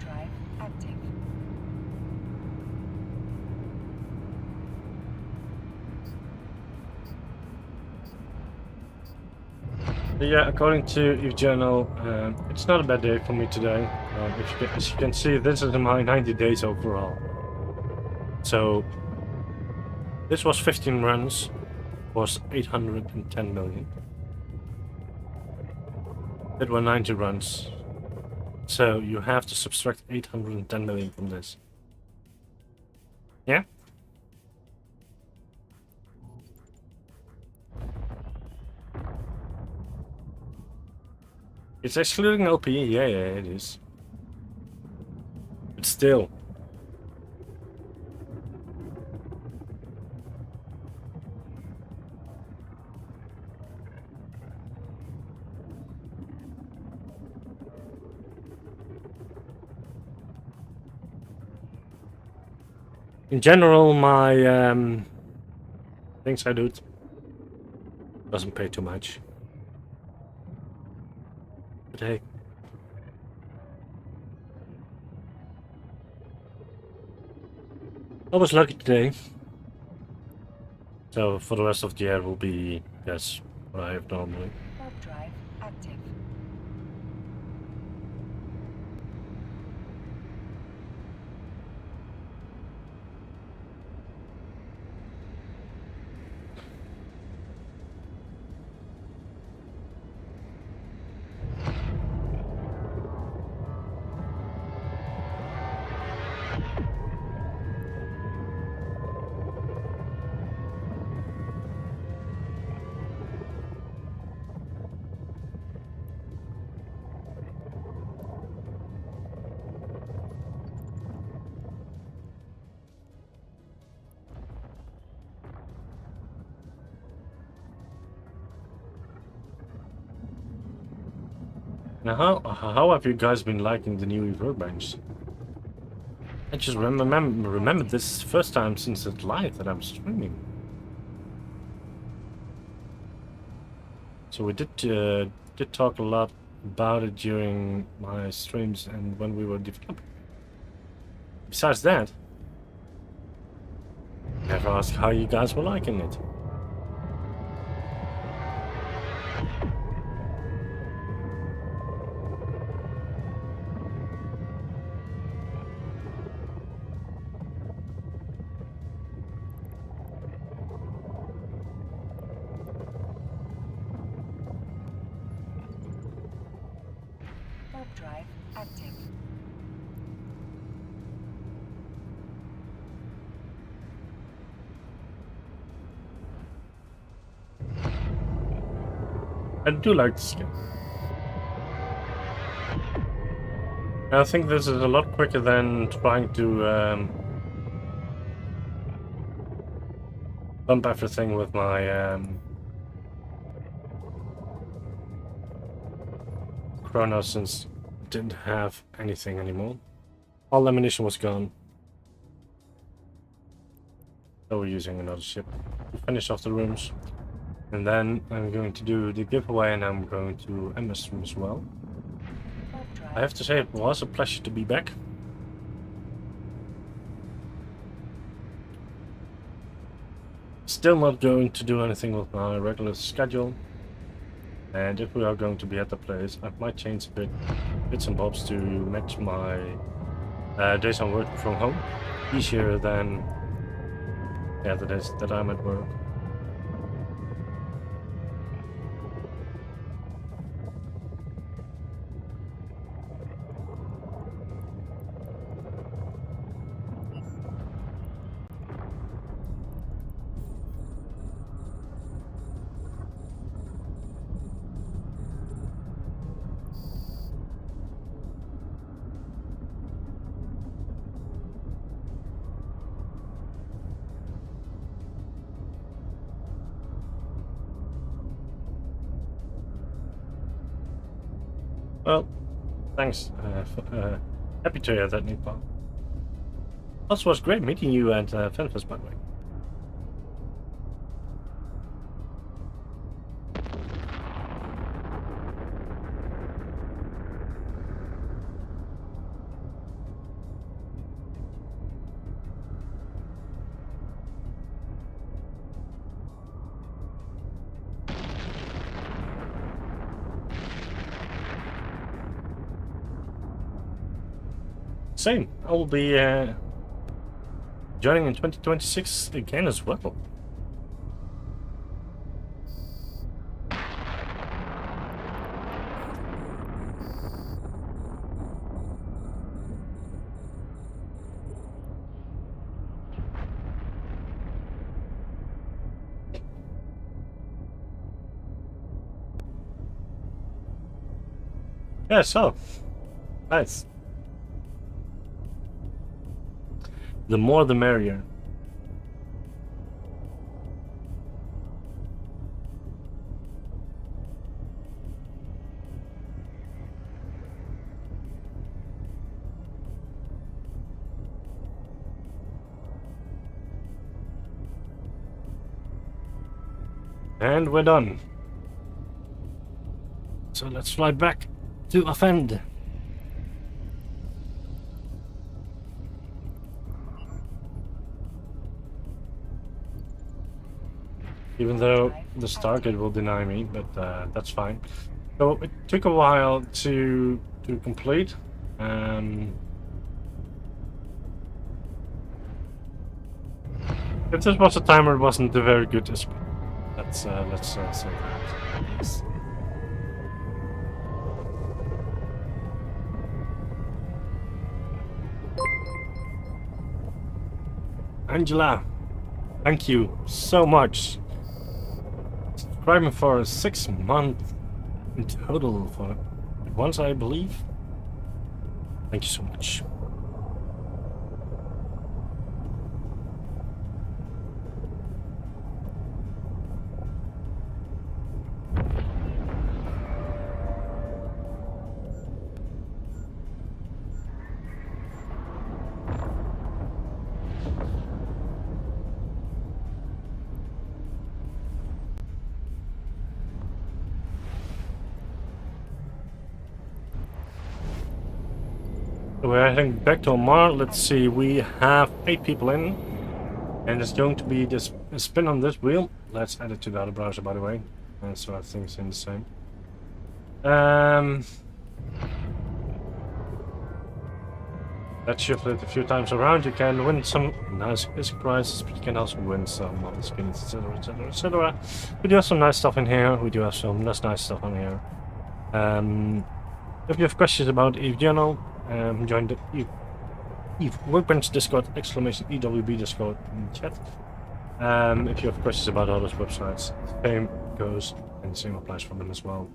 drive active. yeah, according to Eve Journal, it's not a bad day for me today. As you can see, this is my 90 days overall. So this was 15 runs, was 810 million. It were 90 runs. So you have to subtract 810 million from this. Yeah? It's excluding LP, yeah, it is. But still. In general, my things I do doesn't pay too much. But hey. I was lucky today. So for the rest of the year will be, yes, what I have normally. Warp drive active. Now, how have you guys been liking the new workbench? I just remember this first time since it's live that I'm streaming. So we did talk a lot about it during my streams and when we were developing. Besides that, never asked how you guys were liking it. Warp drive active. I do like this game. I think this is a lot quicker than trying to bump everything with my Chrono, since it didn't have anything anymore. All ammunition was gone. So we're using another ship to finish off the rooms. And then I'm going to do the giveaway and I'm going to end the stream as well. Warp drive. I have to say it was a pleasure to be back. Still not going to do anything with my regular schedule. And if we are going to be at the place, I might change a bits and bobs to match my days I'm working from home. Easier than the days that I'm at work. Well, thanks. Happy to hear that, Nipa. Also, was great meeting you at FanFest, by the way. Same. I will be joining in 2026 again as well. Yeah, so nice. The more the merrier. And we're done. So let's fly back to Offend. Even though the Stargate will deny me, but that's fine. So it took a while to complete. If this was a timer, it wasn't a very good display. Let's say that. Yes. Angela, thank you so much. Subscribing for 6 months in total for once, I believe. Thank you so much. We're heading back to Omar. Let's see, we have 8 people in, and it's going to be this a spin on this wheel. Let's add it to the other browser, by the way, and so I think it's in the same. Let's shuffle it a few times around. You can win some nice prizes, but you can also win some other spins, etc., etc., etc. We do have some nice stuff in here. We do have some less nice stuff on here. If you have questions about EVE Journal, join the EVE Workbench Discord, exclamation EWB Discord in the chat. If you have questions about all those websites, the same goes and the same applies for them as well.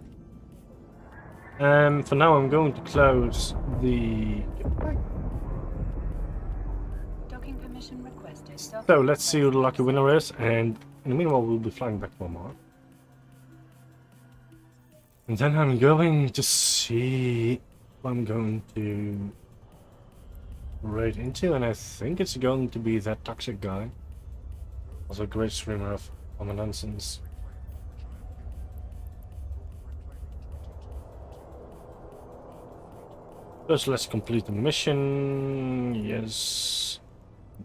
For now, I'm going to close the. Docking permission requested. So let's see who the lucky winner is, and in the meanwhile, we'll be flying back to Omar. And then I'm going to see what I'm going to raid into, and I think it's going to be that toxic guy. Also a great streamer of nonsense. First, let's complete the mission. Yes.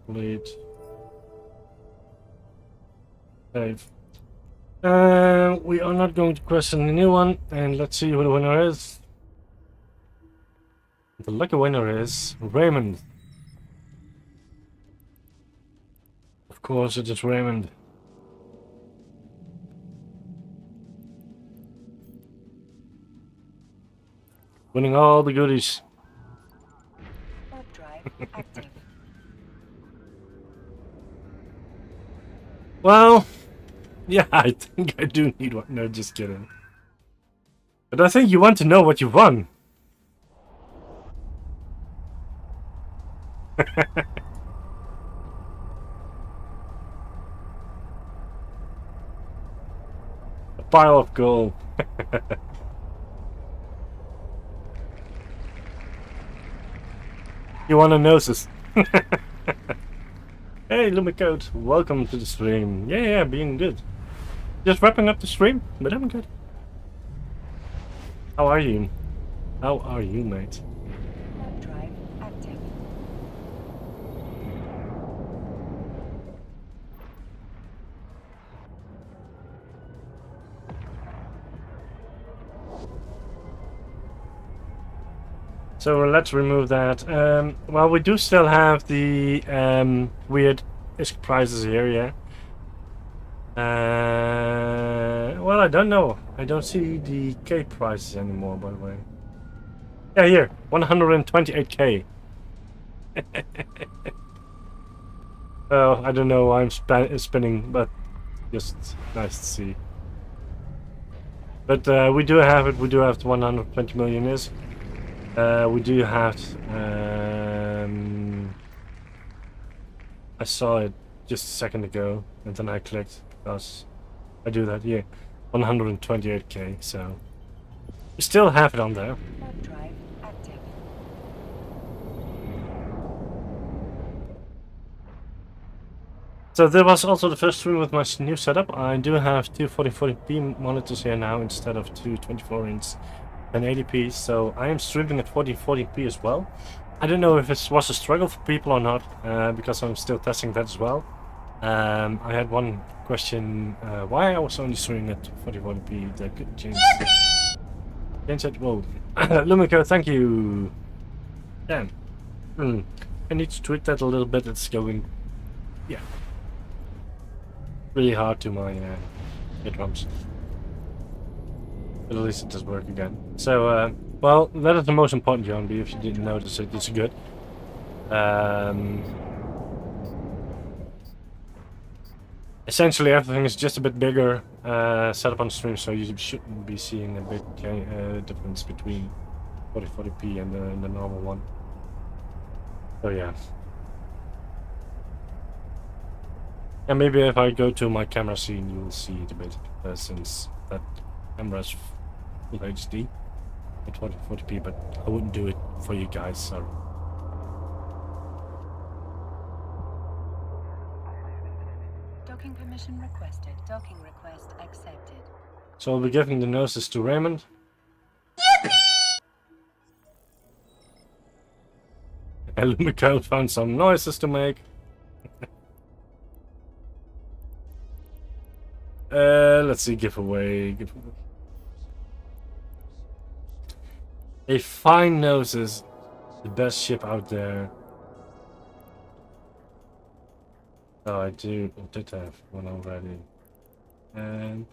Complete. Save. We are not going to question the new one, and let's see who the winner is. The lucky winner is Raymond. Of course, it is Raymond. Winning all the goodies. Warp drive active. Well, yeah, I think I do need one. No, just kidding. But I think you want to know what you won. A pile of gold. You wanna know this? Hey, Lumicode, welcome to the stream. Yeah, being good. Just wrapping up the stream, but I'm good. How are you? How are you, mate? Warp drive active. So let's remove that. Well, we do still have the weird ISK prizes here, yeah. Well, I don't know. I don't see the K prices anymore, by the way. Yeah, here, 128K. Oh, I don't know why I'm spinning, but just nice to see. But we do have it. We do have the 120 million is. We do have. I saw it just a second ago, and then I clicked because I do that. Yeah, 128K. So we still have it on there. Warp drive active. So that was also the first stream with my new setup. I do have two 1440p monitors here now instead of two 24-inch 1080p. So I am streaming at 1440p as well. I don't know if it was a struggle for people or not, because I'm still testing that as well. I had one question why I was only streaming at 1440p. That could change. Change it. Whoa, Lumico, thank you. Damn. I need to tweak that a little bit. It's going, yeah, really hard to my eardrums. But at least it does work again. So, well, that is the most important, John B. If you didn't notice it, it's good. Essentially, everything is just a bit bigger set up on stream, so you shouldn't be seeing a big difference between 1440p and the normal one. So yeah. And maybe if I go to my camera scene, you'll see it a bit, since that camera is full HD at 1440p, but I wouldn't do it for you guys, so. Docking permission requested. Docking request accepted. So I'll be giving the noses to Raymond. And Mikhail found some noises to make. Let's see, giveaway. A fine nose is the best ship out there. Oh, I did have one already. And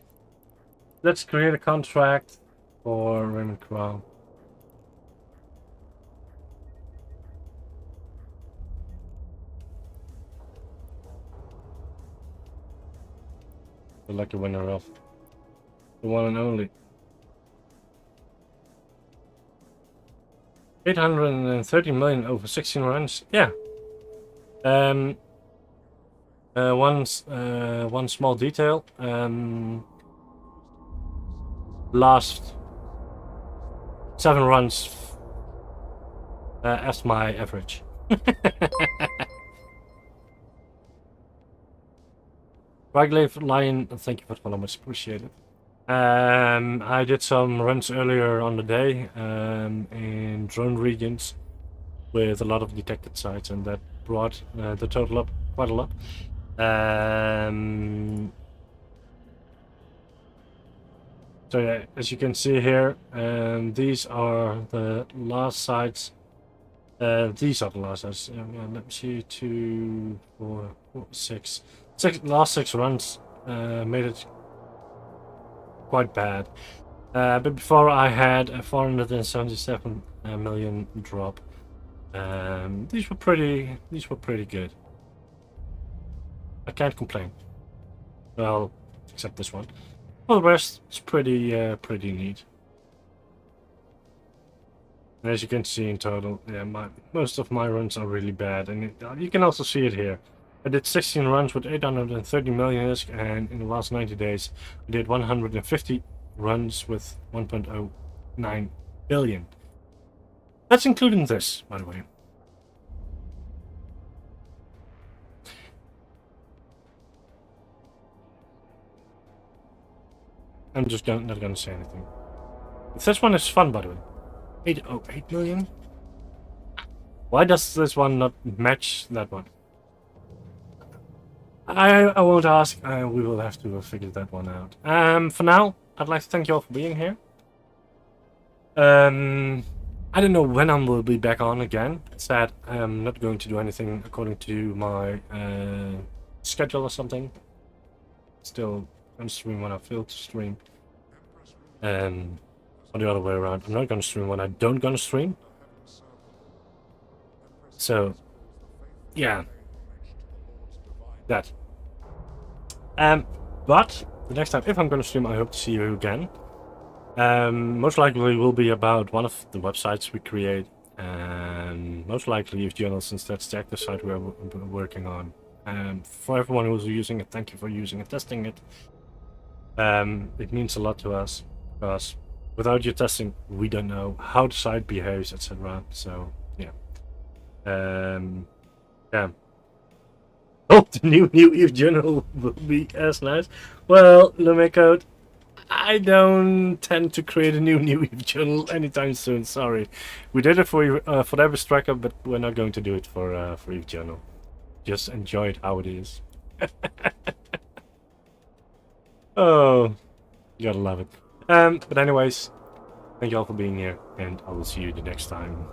let's create a contract for Raymond Crown. The lucky winner of the one and only 830 million over 16 runs. Yeah. One small detail. Last 7 runs as my average. Raglev Lion, thank you for the follow, much appreciated. I did some runs earlier on the day in drone regions with a lot of detected sites, and that brought the total up quite a lot. So yeah, as you can see here, these are the last sites. These are the last sites. Let me see, 2, 4, 6. Last 6 runs made it quite bad. But before I had a 477 million drop. These were pretty good. I can't complain. Well, except this one. Well, the rest is pretty neat. And as you can see in total, yeah, most of my runs are really bad, and you can also see it here. I did 16 runs with 830 million ISK, and in the last 90 days, I did 150 runs with 1.09 billion. That's including this, by the way. I'm just not gonna say anything. This one is fun, by the way. 8 million? Why does this one not match that one? I won't ask. We will have to figure that one out. For now, I'd like to thank you all for being here. I don't know when I will be back on again. It's that I'm not going to do anything according to my schedule or something. Still, I'm streaming when I feel to stream. Or the other way around. I'm not going to stream when I don't gonna stream. So, yeah. That. But the next time, if I'm going to stream, I hope to see you again. Most likely will be about one of the websites we create, and most likely if journal, since that's the active site we're working on. For everyone who's using it, thank you for using it, testing it. It means a lot to us, because without your testing, we don't know how the site behaves, etc. So yeah. Yeah. Hope the new Eve journal will be as nice. Well, Lumicode, I don't tend to create a new Eve journal anytime soon. Sorry, we did it for the Abyss Tracker, but we're not going to do it for Eve journal. Just enjoy it how it is. Oh, you gotta love it. But anyways, thank you all for being here, and I will see you the next time.